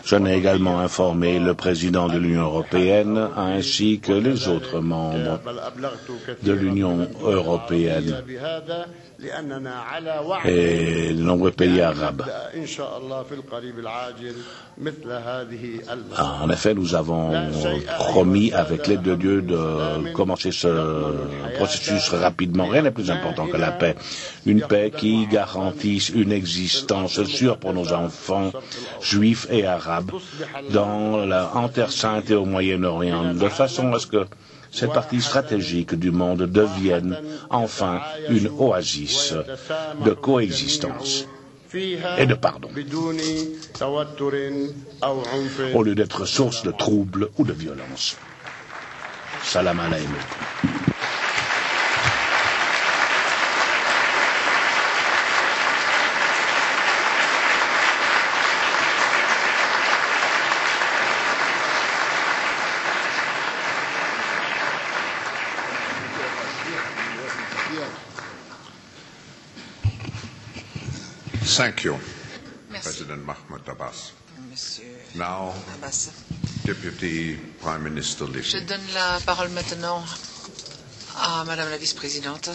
J'en ai également informé le président de l'Union européenne ainsi que les autres membres de l'Union européenne et de nombreux pays arabes. En effet, nous avons promis avec l'aide de Dieu de commencer ce processus rapidement. Rien n'est plus important que la paix. Une paix qui garantisse une existence sûre pour nos enfants juifs et arabes en Terre Sainte et au Moyen-Orient, de façon à ce que cette partie stratégique du monde devienne enfin une oasis de coexistence et de pardon, au lieu d'être source de troubles ou de violence. Salam alaykum. Thank you, Merci. President Mahmoud Abbas. Monsieur Now, Abbas. Deputy Prime Minister Livni. Je donne la parole maintenant à Madame la vice-présidente.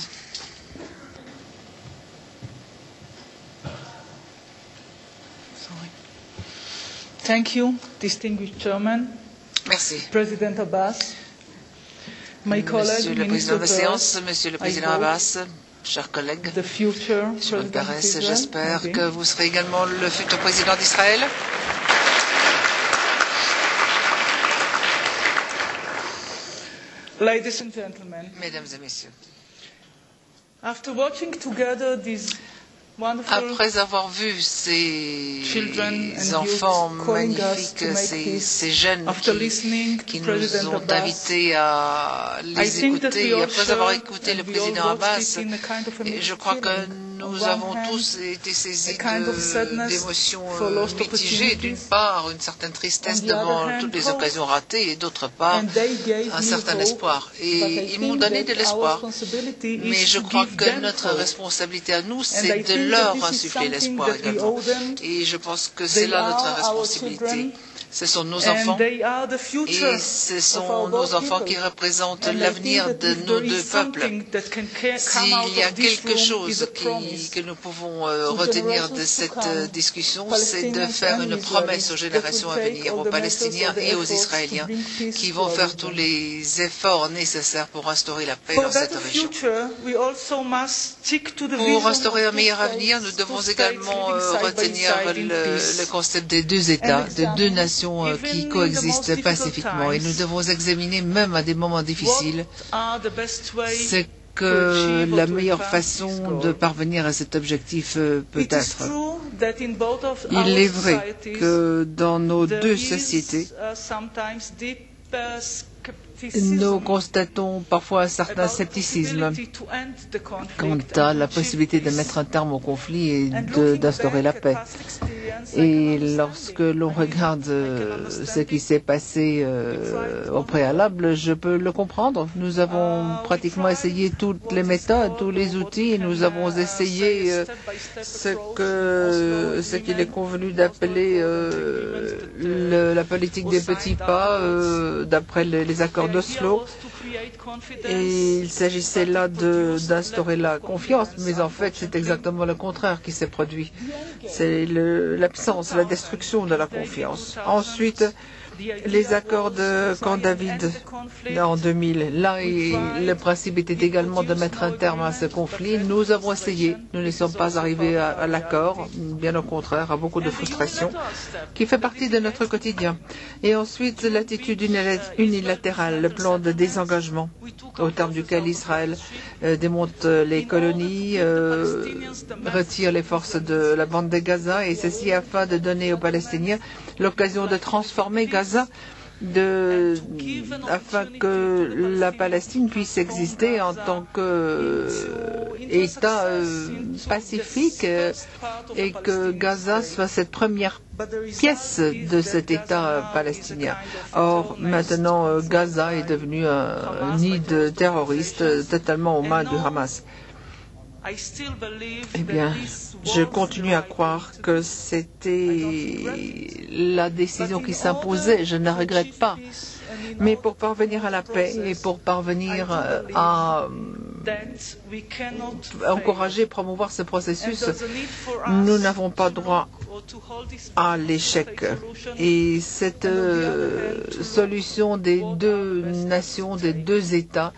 Thank you, distinguished Chairman. Merci. President Abbas, my colleague, Monsieur le Président de la séance, Monsieur le Président Abbas, chers collègues. Monsieur M. Peres, j'espère que vous serez également le futur président d'Israël. Ladies and gentlemen, Mesdames et messieurs, after watching together these wonderful après avoir vu ces enfants magnifiques, ces jeunes qui nous ont invités à les écouter, et après avoir écouté le président Abbas, je crois que nous avons tous été saisis d'émotions mitigées. D'une part, une certaine tristesse devant toutes les occasions ratées, et d'autre part, un certain espoir. Et ils m'ont donné de l'espoir. Mais je crois que notre responsabilité à nous, c'est de leur insuffler l'espoir également. Et je pense que c'est là notre responsabilité. Ce sont nos enfants et ce sont nos enfants qui représentent l'avenir de nos deux peuples. S'il y a quelque chose que nous pouvons retenir de cette discussion, c'est de faire une promesse aux générations à venir, aux Palestiniens et aux Israéliens, qui vont faire tous les efforts nécessaires pour instaurer la paix dans cette région. Pour instaurer un meilleur avenir, nous devons également retenir le concept des deux États, de deux nations qui coexistent pacifiquement, et nous devons examiner même à des moments difficiles ce que la meilleure façon de parvenir à cet objectif peut être. Il est vrai que dans nos deux sociétés, nous constatons parfois un certain scepticisme quant à la possibilité de mettre un terme au conflit et d'instaurer la paix. Et lorsque l'on regarde ce qui s'est passé au préalable, je peux le comprendre. Nous avons pratiquement essayé toutes les méthodes, tous les outils, et nous avons essayé ce qu'il est convenu d'appeler la politique des petits pas, d'après les accords d'Oslo. Et il s'agissait là d'instaurer la confiance, mais en fait c'est exactement le contraire qui s'est produit. C'est l'absence, la destruction de la confiance. Ensuite, les accords de Camp David en 2000. Là, le principe était également de mettre un terme à ce conflit. Nous avons essayé. Nous ne sommes pas arrivés à l'accord, bien au contraire, à beaucoup de frustration, qui fait partie de notre quotidien. Et ensuite, l'attitude unilatérale, le plan de désengagement, au terme duquel Israël démonte les colonies, retire les forces de la bande de Gaza, et ceci afin de donner aux Palestiniens l'occasion de transformer Gaza afin que la Palestine puisse exister en tant qu'État pacifique et que Gaza soit cette première pièce de cet État palestinien. Or, maintenant, Gaza est devenu un nid de terroristes totalement aux mains du Hamas. Eh bien, je continue à croire que c'était la décision qui s'imposait. Je ne la regrette pas. Mais pour parvenir à la paix et pour parvenir à encourager, promouvoir ce processus, nous n'avons pas droit à l'échec. Et cette solution des deux nations, des deux États,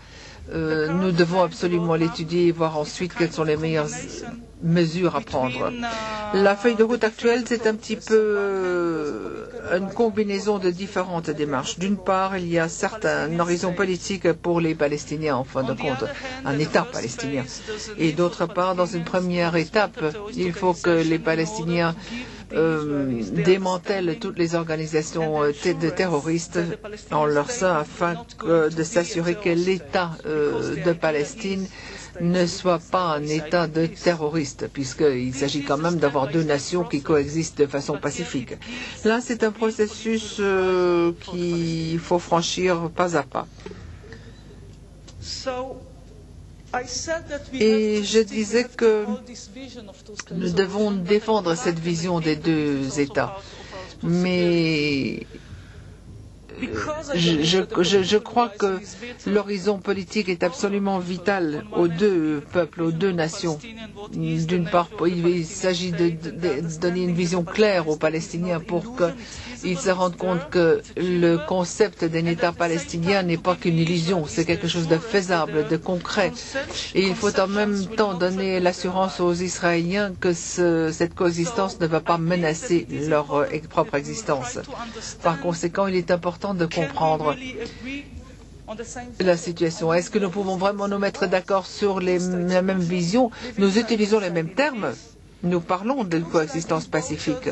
nous devons absolument l'étudier et voir ensuite quelles sont les meilleures mesures à prendre. La feuille de route actuelle, c'est un petit peu une combinaison de différentes démarches. D'une part, il y a certes un horizon politique pour les Palestiniens, en fin de compte, un État palestinien. Et d'autre part, dans une première étape, il faut que les Palestiniens démantèlent toutes les organisations de terroristes en leur sein afin de s'assurer que l'État de Palestine ne soit pas un État de terroristes, puisqu'il s'agit quand même d'avoir deux nations qui coexistent de façon pacifique. Là, c'est un processus qu'il faut franchir pas à pas. Et je disais que nous devons défendre cette vision des deux États. Mais je crois que l'horizon politique est absolument vital aux deux peuples, aux deux nations. D'une part, il s'agit de donner une vision claire aux Palestiniens pour qu'ils se rendent compte que le concept d'un État palestinien n'est pas qu'une illusion, c'est quelque chose de faisable, de concret. Et il faut en même temps donner l'assurance aux Israéliens que cette coexistence ne va pas menacer leur propre existence. Par conséquent, il est important de comprendre la situation. Est-ce que nous pouvons vraiment nous mettre d'accord sur la même vision? Nous utilisons les mêmes termes. Nous parlons de coexistence pacifique.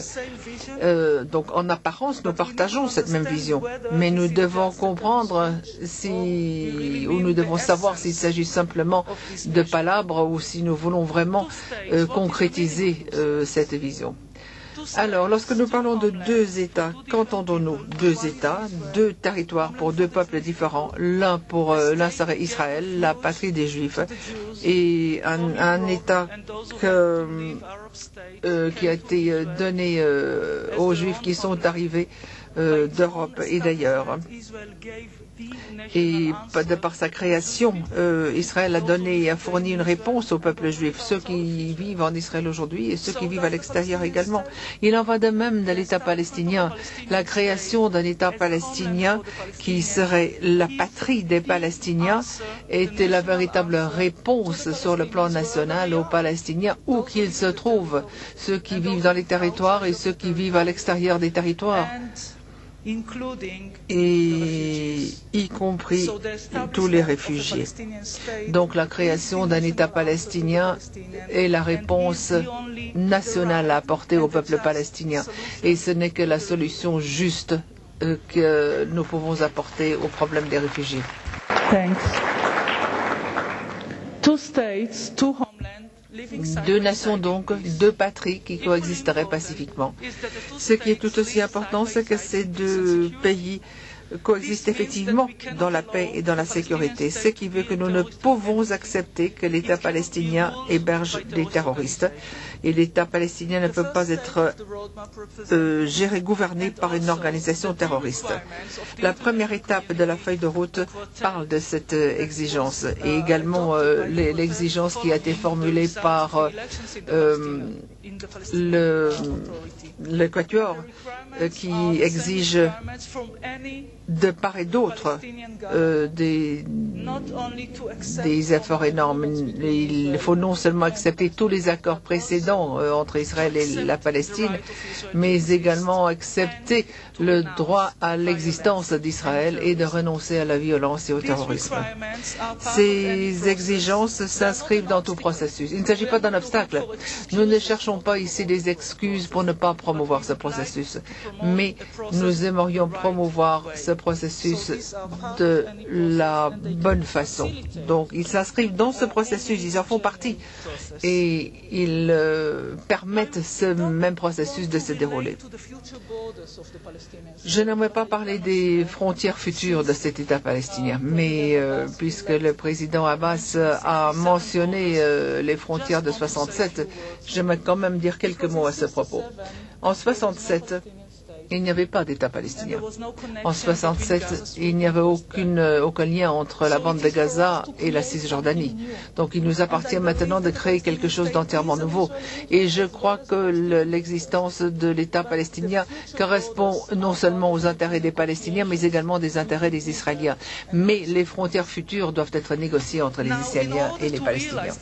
Donc, en apparence, nous partageons cette même vision. Mais nous devons comprendre ou nous devons savoir s'il s'agit simplement de palabres ou si nous voulons vraiment concrétiser cette vision. Alors, lorsque nous parlons de deux États, qu'entendons-nous? Deux États, deux territoires pour deux peuples différents. L'un serait Israël, la patrie des Juifs, et un État qui a été donné aux Juifs qui sont arrivés d'Europe et d'ailleurs. Et de par sa création, Israël a donné et a fourni une réponse au peuple juif, ceux qui vivent en Israël aujourd'hui et ceux qui vivent à l'extérieur également. Il en va de même de l'État palestinien. La création d'un État palestinien qui serait la patrie des Palestiniens était la véritable réponse sur le plan national aux Palestiniens, où qu'ils se trouvent, ceux qui vivent dans les territoires et ceux qui vivent à l'extérieur des territoires. Et y compris tous les réfugiés. Donc la création d'un État palestinien est la réponse nationale à apporter au peuple palestinien. Et ce n'est que la solution juste que nous pouvons apporter au problème des réfugiés. Thanks. Two states, two homelands. Deux nations donc, deux patries qui coexisteraient pacifiquement. Ce qui est tout aussi important, c'est que ces deux pays coexistent effectivement dans la paix et dans la sécurité, ce qui veut que nous ne pouvons accepter que l'État palestinien héberge des terroristes. Et l'État palestinien ne peut pas être gouverné par une organisation terroriste. La première étape de la feuille de route parle de cette exigence et également l'exigence qui a été formulée par le Quatuor qui exige de part et d'autre des efforts énormes. Il faut non seulement accepter tous les accords précédents entre Israël et la Palestine, mais également accepter le droit à l'existence d'Israël et de renoncer à la violence et au terrorisme. Ces exigences s'inscrivent dans tout processus. Il ne s'agit pas d'un obstacle. Nous ne cherchons pas ici des excuses pour ne pas promouvoir ce processus, mais nous aimerions promouvoir ce processus de la bonne façon. Donc, ils s'inscrivent dans ce processus, ils en font partie et ils permettent ce même processus de se dérouler. Je n'aimerais pas parler des frontières futures de cet État palestinien, mais puisque le président Abbas a mentionné les frontières de 67, j'aimerais quand même dire quelques mots à ce propos. En 67, il n'y avait pas d'État palestinien. En 67, il n'y avait aucun lien entre la bande de Gaza et la Cisjordanie. Donc il nous appartient maintenant de créer quelque chose d'entièrement nouveau. Et je crois que l'existence de l'État palestinien correspond non seulement aux intérêts des Palestiniens, mais également des intérêts des Israéliens. Mais les frontières futures doivent être négociées entre les Israéliens et les Palestiniens.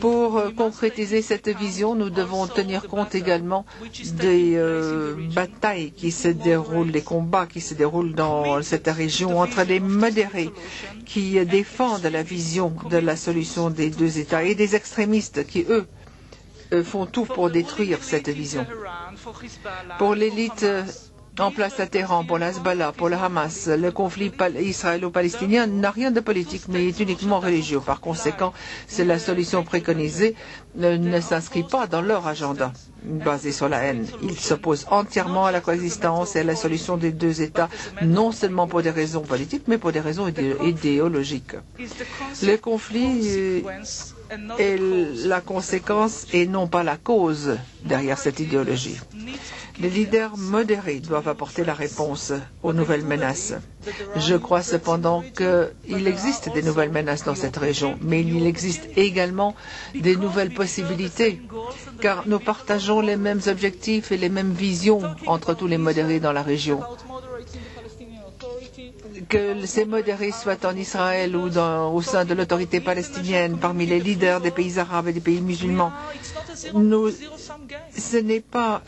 Pour concrétiser cette vision, nous devons tenir compte également des batailles qui se déroulent, les combats qui se déroulent dans cette région entre les modérés qui défendent la vision de la solution des deux États et des extrémistes qui, eux, font tout pour détruire cette vision. Pour l'élite en place à Téhéran, pour l'Hezbollah, pour le Hamas, le conflit israélo-palestinien n'a rien de politique, mais est uniquement religieux. Par conséquent, c'est la solution préconisée ne s'inscrit pas dans leur agenda basé sur la haine. Ils s'opposent entièrement à la coexistence et à la solution des deux États, non seulement pour des raisons politiques, mais pour des raisons idéologiques. Le conflit est la conséquence et non pas la cause derrière cette idéologie. Les leaders modérés doivent apporter la réponse aux nouvelles menaces. Je crois cependant qu'il existe des nouvelles menaces dans cette région, mais il existe également des nouvelles possibilités, car nous partageons les mêmes objectifs et les mêmes visions entre tous les modérés dans la région. Que ces modérés soient en Israël ou au sein de l'autorité palestinienne, parmi les leaders des pays arabes et des pays musulmans, ce n'est pas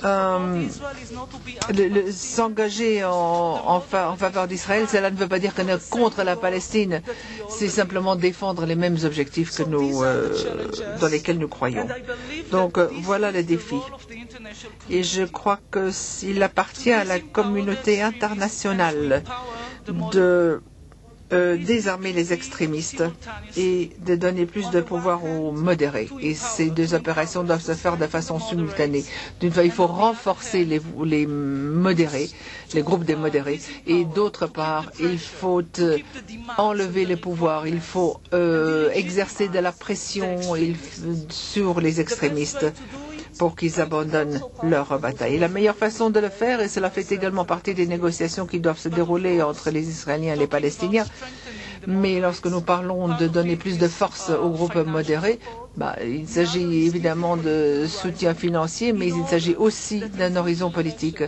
s'engager en faveur d'Israël, cela ne veut pas dire qu'on est contre la Palestine, c'est simplement défendre les mêmes objectifs que dans lesquels nous croyons. Donc voilà le défi. Et je crois qu'il appartient à la communauté internationale de désarmer les extrémistes et de donner plus de pouvoir aux modérés. Et ces deux opérations doivent se faire de façon simultanée. D'une part, il faut renforcer les modérés, les groupes des modérés, et d'autre part, il faut enlever le pouvoir, il faut exercer de la pression sur les extrémistes pour qu'ils abandonnent leur bataille. Et la meilleure façon de le faire, et cela fait également partie des négociations qui doivent se dérouler entre les Israéliens et les Palestiniens, mais lorsque nous parlons de donner plus de force aux groupes modérés, il s'agit évidemment de soutien financier, mais il s'agit aussi d'un horizon politique,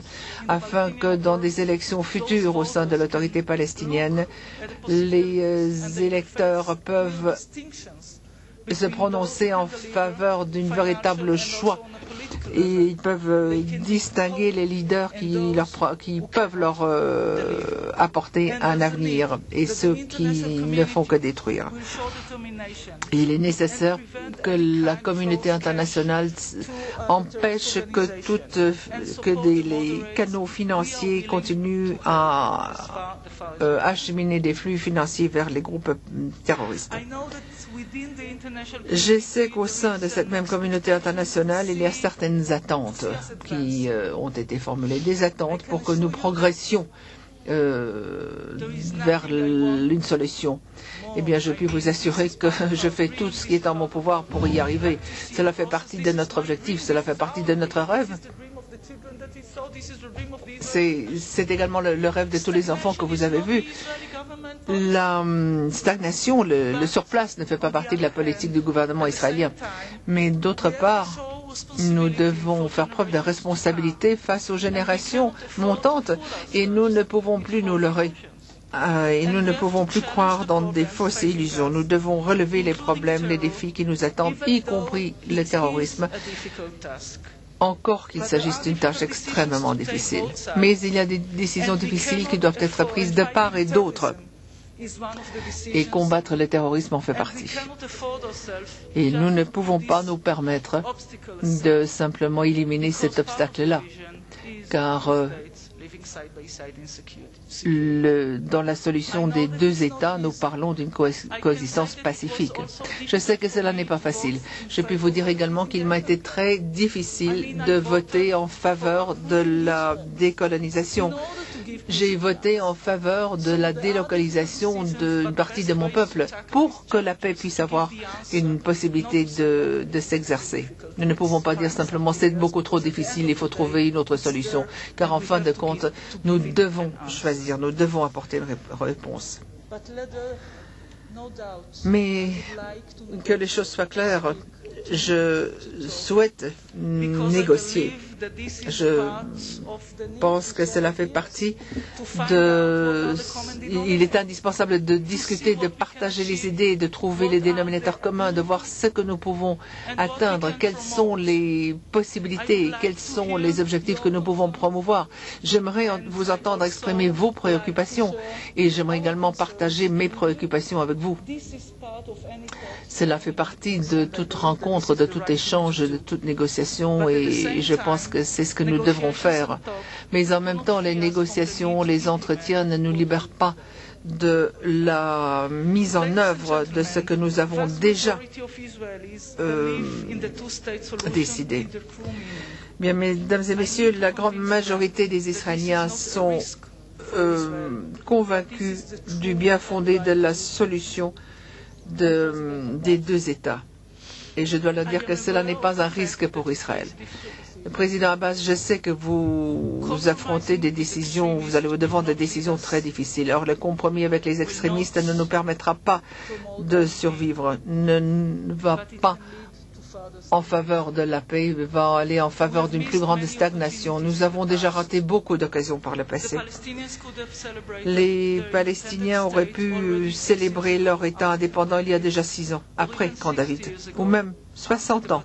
afin que dans des élections futures au sein de l'autorité palestinienne, les électeurs peuvent se prononcer en faveur d'un véritable choix et ils peuvent distinguer les leaders qui peuvent leur apporter un avenir et ceux qui ne font que détruire. Il est nécessaire que la communauté internationale empêche que les canaux financiers continuent à acheminer des flux financiers vers les groupes terroristes. Je sais qu'au sein de cette même communauté internationale, il y a certaines attentes qui ont été formulées, des attentes pour que nous progressions vers une solution. Eh bien, je puis vous assurer que je fais tout ce qui est en mon pouvoir pour y arriver. Cela fait partie de notre objectif, cela fait partie de notre rêve. C'est également le rêve de tous les enfants que vous avez vus. La stagnation, le surplace ne fait pas partie de la politique du gouvernement israélien. Mais d'autre part, nous devons faire preuve de responsabilité face aux générations montantes et nous ne pouvons plus nous leurrer. Et nous ne pouvons plus croire dans des fausses illusions. Nous devons relever les problèmes, les défis qui nous attendent, y compris le terrorisme. Encore qu'il s'agisse d'une tâche extrêmement difficile. Mais il y a des décisions difficiles qui doivent être prises de part et d'autre. Et combattre le terrorisme en fait partie. Et nous ne pouvons pas nous permettre de simplement éliminer cet obstacle-là. Car dans la solution des deux États, nous parlons d'une coexistence pacifique. Je sais que cela n'est pas facile. Je puis vous dire également qu'il m'a été très difficile de voter en faveur de la décolonisation. J'ai voté en faveur de la délocalisation d'une partie de mon peuple pour que la paix puisse avoir une possibilité de s'exercer. Nous ne pouvons pas dire simplement c'est beaucoup trop difficile, il faut trouver une autre solution, car en fin de compte, nous devons choisir, nous devons apporter une réponse. Mais que les choses soient claires, je souhaite négocier. Je pense que cela fait partie il est indispensable de discuter, de partager les idées, de trouver les dénominateurs communs, de voir ce que nous pouvons atteindre, quelles sont les possibilités, quels sont les objectifs que nous pouvons promouvoir. J'aimerais vous entendre exprimer vos préoccupations et j'aimerais également partager mes préoccupations avec vous. Cela fait partie de toute rencontre, de tout échange, de toute négociation et je pense que c'est ce que nous devrons faire. Mais en même temps, les négociations, les entretiens ne nous libèrent pas de la mise en œuvre de ce que nous avons déjà décidé. Bien, mesdames et messieurs, la grande majorité des Israéliens sont convaincus du bien fondé de la solution des deux États. Et je dois leur dire que cela n'est pas un risque pour Israël. Le président Abbas, je sais que vous affrontez des décisions, vous allez au-devant des décisions très difficiles. Or, le compromis avec les extrémistes ne nous permettra pas de survivre, ne va pas en faveur de la paix, va aller en faveur d'une plus grande stagnation. Nous avons déjà raté beaucoup d'occasions par le passé. Les Palestiniens auraient pu célébrer leur État indépendant il y a déjà 6 ans, après Camp David, ou même 60 ans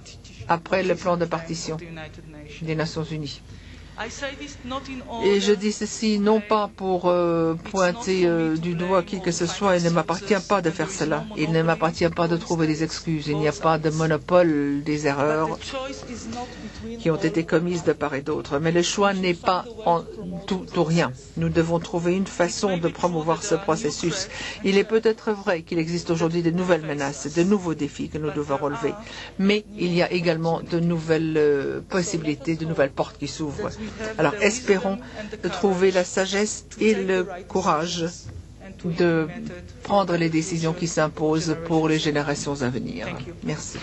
après le plan de partition des Nations Unies. Et je dis ceci non pas pour pointer du doigt qui que ce soit, il ne m'appartient pas de faire cela. Il ne m'appartient pas de trouver des excuses. Il n'y a pas de monopole des erreurs qui ont été commises de part et d'autre. Mais le choix n'est pas en tout ou rien. Nous devons trouver une façon de promouvoir ce processus. Il est peut-être vrai qu'il existe aujourd'hui de nouvelles menaces, de nouveaux défis que nous devons relever. Mais il y a également de nouvelles possibilités, de nouvelles portes qui s'ouvrent. Alors espérons de trouver la sagesse et le courage de prendre les décisions qui s'imposent pour les générations à venir. Merci.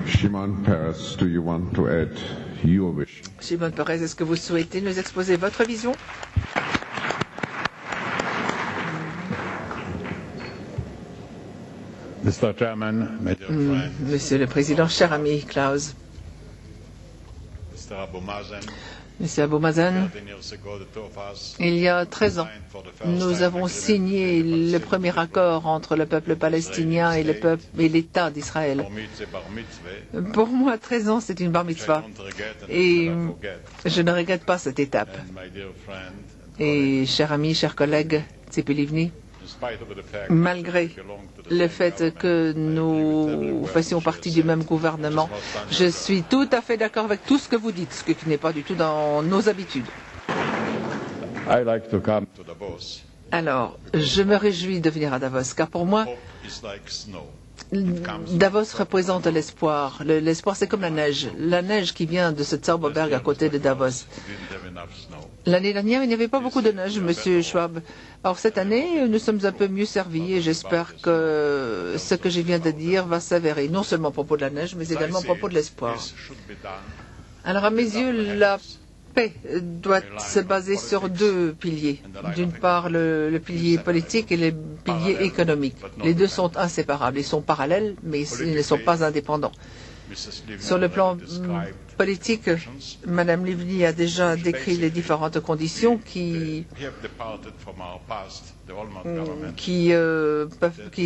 Shimon Peres, do you want to add your wish? Shimon Peres, est-ce que vous souhaitez nous exposer votre vision? Mr. Chairman, my dear friend, Monsieur le Président, cher ami Klaus, Monsieur Abou Mazen, il y a 13 ans, nous avons signé le premier accord entre le peuple palestinien et l'État d'Israël. Pour moi, 13 ans, c'est une bar mitzvah. Et je ne regrette pas cette étape. Et cher ami, cher collègue, Tzipi Livni, malgré le fait que nous fassions partie du même gouvernement, je suis tout à fait d'accord avec tout ce que vous dites, ce qui n'est pas du tout dans nos habitudes. Alors, je me réjouis de venir à Davos, car pour moi, Davos représente l'espoir. L'espoir, c'est comme la neige qui vient de ce Zauberberg à côté de Davos. L'année dernière, il n'y avait pas beaucoup de neige, Monsieur Schwab. Or, cette année, nous sommes un peu mieux servis et j'espère que ce que je viens de dire va s'avérer, non seulement à propos de la neige, mais également à propos de l'espoir. Alors, à mes yeux, la paix doit se baser sur 2 piliers. D'une part, le pilier politique et le pilier économique. Les deux sont inséparables. Ils sont parallèles, mais ils ne sont pas indépendants. Sur le plan politique, Madame Livni a déjà décrit les différentes conditions qui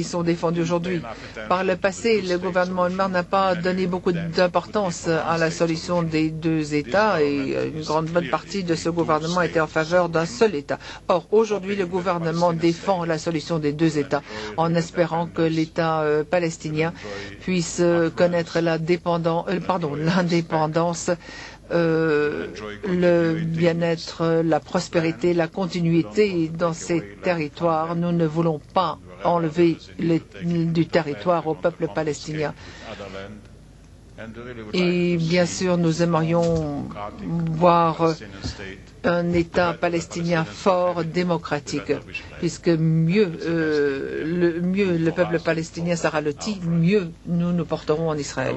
sont défendues aujourd'hui. Par le passé, le gouvernement allemand n'a pas donné beaucoup d'importance à la solution des 2 États et une bonne partie de ce gouvernement était en faveur d'un seul État. Or, aujourd'hui, le gouvernement défend la solution des 2 États en espérant que l'État palestinien puisse connaître l'indépendance, le bien-être, la prospérité, la continuité dans ces territoires. Nous ne voulons pas enlever du territoire au peuple palestinien. Et bien sûr, nous aimerions voir un État palestinien fort, démocratique, puisque mieux le peuple palestinien sera loti, mieux nous nous porterons en Israël.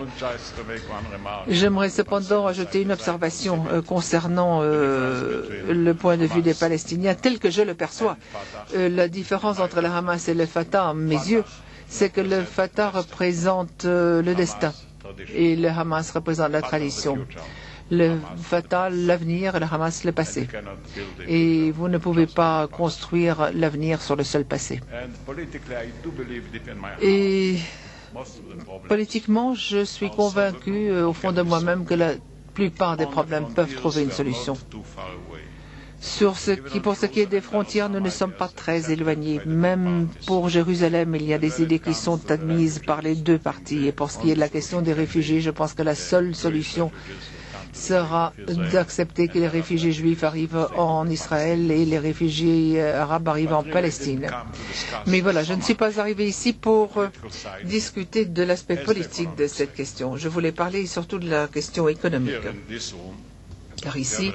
J'aimerais cependant ajouter une observation concernant le point de vue des Palestiniens tel que je le perçois. La différence entre le Hamas et le Fatah, à mes yeux, c'est que le Fatah représente le destin et le Hamas représente la tradition. Le Fatah, l'avenir, le Hamas, le passé. Et vous ne pouvez pas construire l'avenir sur le seul passé. Et politiquement, je suis convaincu au fond de moi-même que la plupart des problèmes peuvent trouver une solution. Pour ce qui est des frontières, nous ne sommes pas très éloignés. Même pour Jérusalem, il y a des idées qui sont admises par les 2 parties. Et pour ce qui est de la question des réfugiés, je pense que la seule solution sera d'accepter que les réfugiés juifs arrivent en Israël et les réfugiés arabes arrivent en Palestine. Mais voilà, je ne suis pas arrivé ici pour discuter de l'aspect politique de cette question. Je voulais parler surtout de la question économique. Car ici,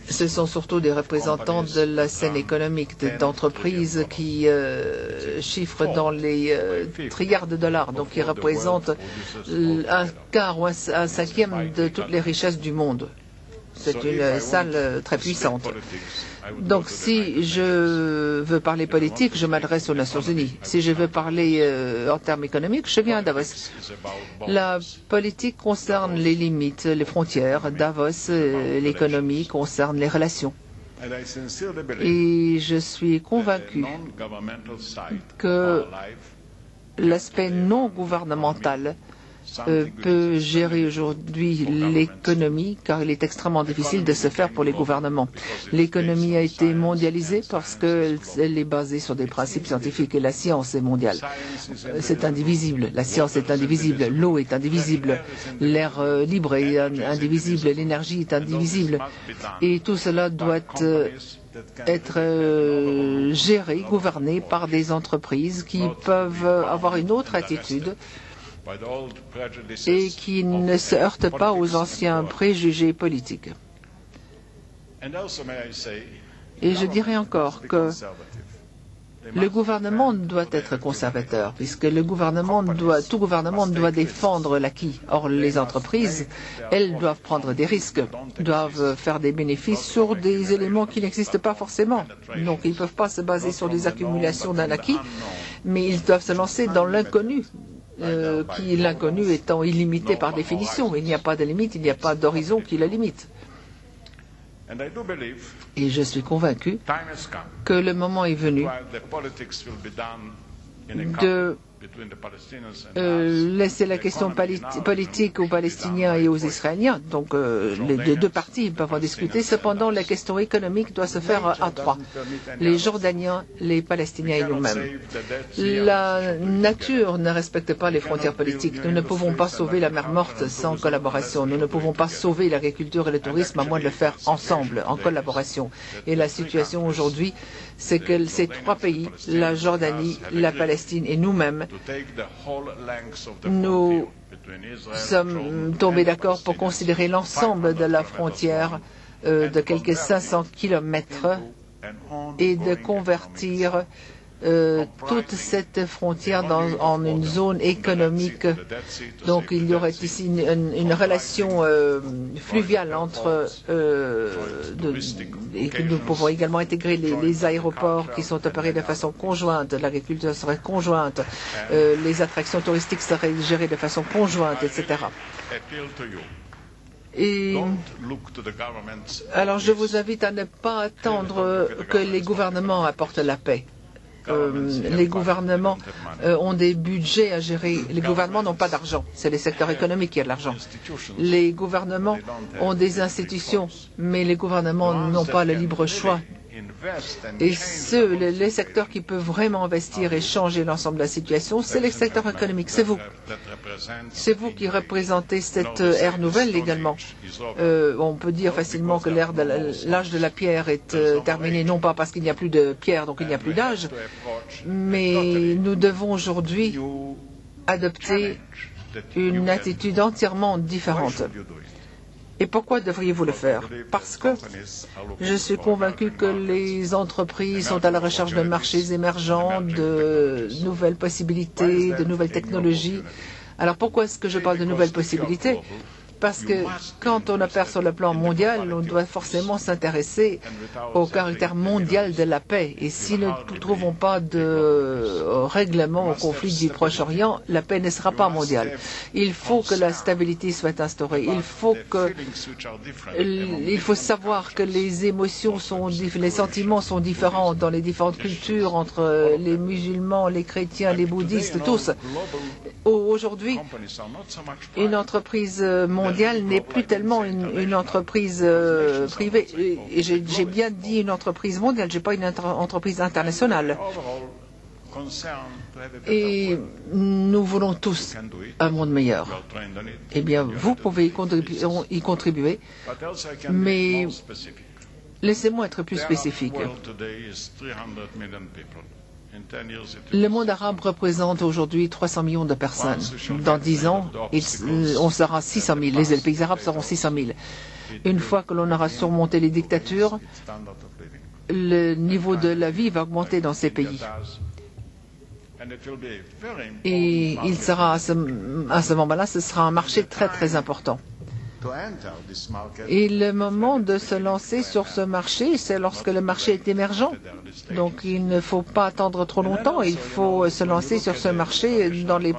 ce sont surtout des représentants de la scène économique, d'entreprises qui chiffrent dans les trilliards de dollars, donc qui représentent un quart ou un cinquième de toutes les richesses du monde. C'est une salle très puissante. Donc si je veux parler politique, je m'adresse aux Nations Unies. Si je veux parler en termes économiques, je viens à Davos. La politique concerne les limites, les frontières. Davos, l'économie concerne les relations. Et je suis convaincu que l'aspect non gouvernemental peut gérer aujourd'hui l'économie, car il est extrêmement difficile de se faire pour les gouvernements. L'économie a été mondialisée parce qu'elle est basée sur des principes scientifiques et la science est mondiale. C'est indivisible. La science est indivisible. L'eau est indivisible. L'air libre est indivisible. L'énergie est indivisible. Et tout cela doit être géré, gouverné par des entreprises qui peuvent avoir une autre attitude et qui ne se heurtent pas aux anciens préjugés politiques. Et je dirais encore que le gouvernement doit être conservateur, puisque tout gouvernement doit défendre l'acquis. Or, les entreprises, elles doivent prendre des risques, doivent faire des bénéfices sur des éléments qui n'existent pas forcément. Donc, ils ne peuvent pas se baser sur des accumulations d'un acquis, mais ils doivent se lancer dans l'inconnu. L'inconnu étant illimité par définition. Il n'y a pas de limite, il n'y a pas d'horizon qui la limite. Et je suis convaincu que le moment est venu de laisser la question politique aux Palestiniens et aux Israéliens. Donc les deux parties peuvent en discuter. Cependant, la question économique doit se faire à trois. Les Jordaniens, les Palestiniens et nous-mêmes. La nature ne respecte pas les frontières politiques. Nous ne pouvons pas sauver la mer Morte sans collaboration. Nous ne pouvons pas sauver l'agriculture et le tourisme à moins de le faire ensemble, en collaboration. Et la situation aujourd'hui, c'est que ces trois pays, la Jordanie, la Palestine et nous-mêmes, nous sommes tombés d'accord pour considérer l'ensemble de la frontière de quelques 500 kilomètres et de convertir toute cette frontière en une zone économique. Donc il y aurait ici une relation fluviale entre et que nous pouvons également intégrer les aéroports qui sont opérés de façon conjointe, l'agriculture serait conjointe, les attractions touristiques seraient gérées de façon conjointe, etc. Et alors je vous invite à ne pas attendre que les gouvernements apportent la paix. Les gouvernements ont des budgets à gérer. Les gouvernements n'ont pas d'argent. C'est les secteurs économiques qui ont de l'argent. Les gouvernements ont des institutions, mais les gouvernements n'ont pas le libre choix. Et les secteurs qui peuvent vraiment investir et changer l'ensemble de la situation, c'est les secteurs économiques. C'est vous. C'est vous qui représentez cette ère nouvelle également. On peut dire facilement que l'âge de la pierre est terminé, non pas parce qu'il n'y a plus de pierre, donc il n'y a plus d'âge, mais nous devons aujourd'hui adopter une attitude entièrement différente. Et pourquoi devriez-vous le faire? Parce que je suis convaincu que les entreprises sont à la recherche de marchés émergents, de nouvelles possibilités, de nouvelles technologies. Alors pourquoi est-ce que je parle de nouvelles possibilités? Parce que quand on opère sur le plan mondial, on doit forcément s'intéresser au caractère mondial de la paix. Et si nous ne trouvons pas de règlement au conflit du Proche-Orient, la paix ne sera pas mondiale. Il faut que la stabilité soit instaurée. Il faut savoir que les émotions les sentiments sont différents dans les différentes cultures, entre les musulmans, les chrétiens, les bouddhistes, tous. Aujourd'hui, une entreprise mondiale n'est plus tellement une entreprise privée. Et j'ai bien dit une entreprise mondiale, je n'ai pas une entreprise internationale. Et nous voulons tous un monde meilleur. Eh bien, vous pouvez y contribuer, mais laissez-moi être plus spécifique. Le monde arabe représente aujourd'hui 300 millions de personnes. Dans 10 ans, on sera 600 000. Les pays arabes seront 600 000. Une fois que l'on aura surmonté les dictatures, le niveau de la vie va augmenter dans ces pays. Et il sera à ce moment-là, ce sera un marché très très important. Et le moment de se lancer sur ce marché, c'est lorsque le marché est émergent. Donc il ne faut pas attendre trop longtemps, il faut se lancer sur ce marché dans les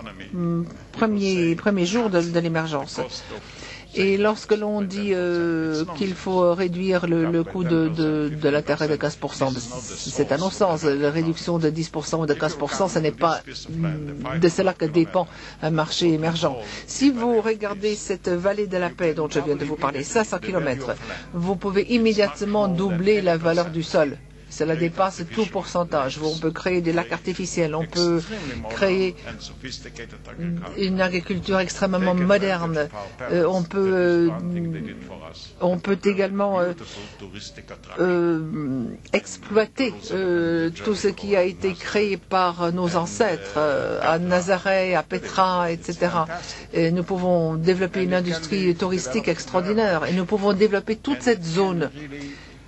premiers jours de l'émergence. Et lorsque l'on dit qu'il faut réduire le coût de l'intérêt de 15%, c'est un non-sens. La réduction de 10% ou de 15%, ce n'est pas de cela que dépend un marché émergent. Si vous regardez cette vallée de la paix dont je viens de vous parler, 500 km, vous pouvez immédiatement doubler la valeur du sol. Cela dépasse tout pourcentage. On peut créer des lacs artificiels, on peut créer une agriculture extrêmement moderne, on peut également exploiter tout ce qui a été créé par nos ancêtres à Nazareth, à Petra, etc. Et nous pouvons développer une industrie touristique extraordinaire et nous pouvons développer toute cette zone.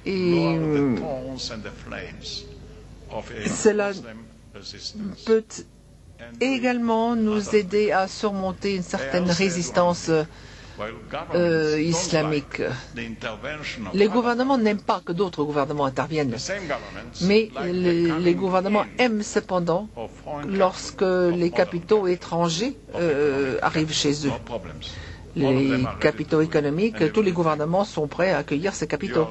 Et cela peut également nous aider à surmonter une certaine résistance islamique. Les gouvernements n'aiment pas que d'autres gouvernements interviennent, mais les gouvernements aiment cependant lorsque les capitaux étrangers arrivent chez eux. Les capitaux économiques, tous les gouvernements sont prêts à accueillir ces capitaux.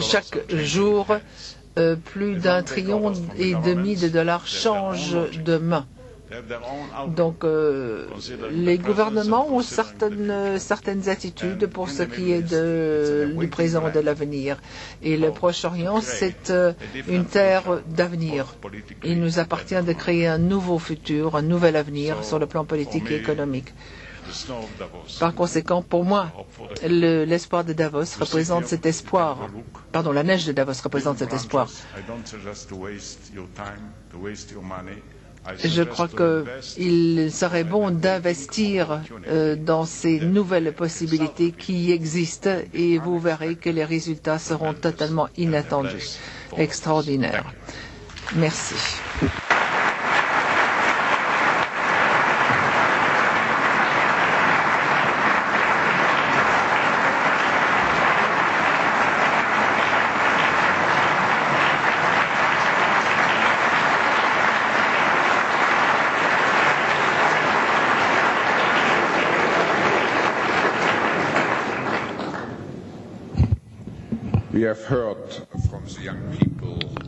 Chaque jour, plus d'1,5 trillion de dollars changent de main. Donc, les gouvernements ont certaines attitudes pour ce qui est du présent et de l'avenir. Et le Proche-Orient, c'est une terre d'avenir. Il nous appartient de créer un nouveau futur, un nouvel avenir sur le plan politique et économique. Par conséquent, pour moi, l'espoir de Davos représente cet espoir. Pardon, la neige de Davos représente cet espoir. Je crois qu'il serait bon d'investir dans ces nouvelles possibilités qui existent et vous verrez que les résultats seront totalement inattendus, extraordinaires. Merci.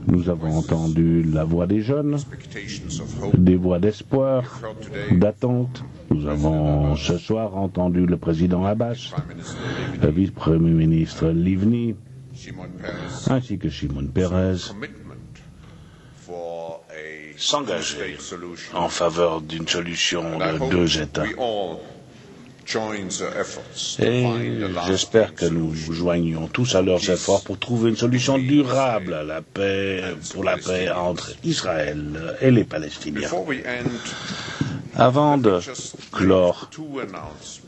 Nous avons entendu la voix des jeunes, des voix d'espoir, d'attente. Nous avons ce soir entendu le président Abbas, le vice-premier ministre Livni, ainsi que Shimon Peres, s'engager en faveur d'une solution de 2 États. Et j'espère que nous joignons tous à leurs efforts pour trouver une solution durable à la paix, pour la paix entre Israël et les Palestiniens. Avant de clore,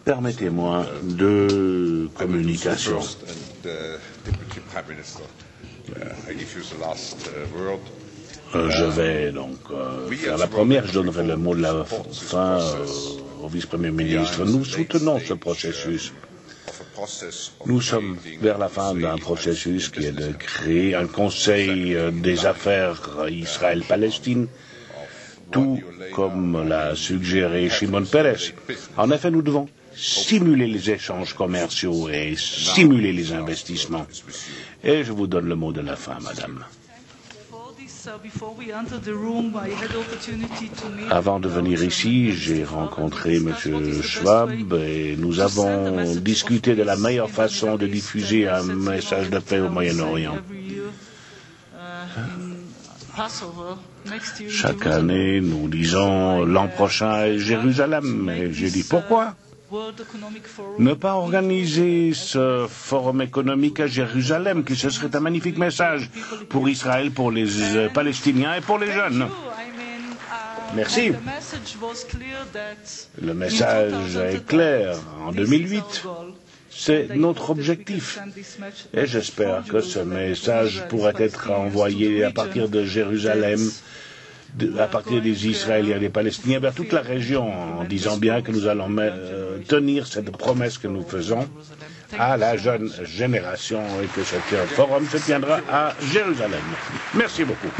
permettez-moi 2 communications. Je vais donc faire la première. Je donnerai le mot de la fin au vice-premier ministre. Nous soutenons ce processus. Nous sommes vers la fin d'un processus qui est de créer un conseil des affaires Israël-Palestine, tout comme l'a suggéré Shimon Peres. En effet, nous devons stimuler les échanges commerciaux et stimuler les investissements. Et je vous donne le mot de la fin, madame. Avant de venir ici, j'ai rencontré M. Schwab et nous avons discuté de la meilleure façon de diffuser un message de paix au Moyen-Orient. Chaque année, nous disons l'an prochain à Jérusalem. Et j'ai dit pourquoi ne pas organiser ce forum économique à Jérusalem, qui ce serait un magnifique message pour Israël, pour les Palestiniens et pour les jeunes. Merci. Le message est clair. En 2008, c'est notre objectif. Et j'espère que ce message pourrait être envoyé à partir de Jérusalem, à partir des Israéliens et des Palestiniens, vers toute la région, en disant bien que nous allons tenir cette promesse que nous faisons à la jeune génération et que ce forum se tiendra à Jérusalem. Merci beaucoup.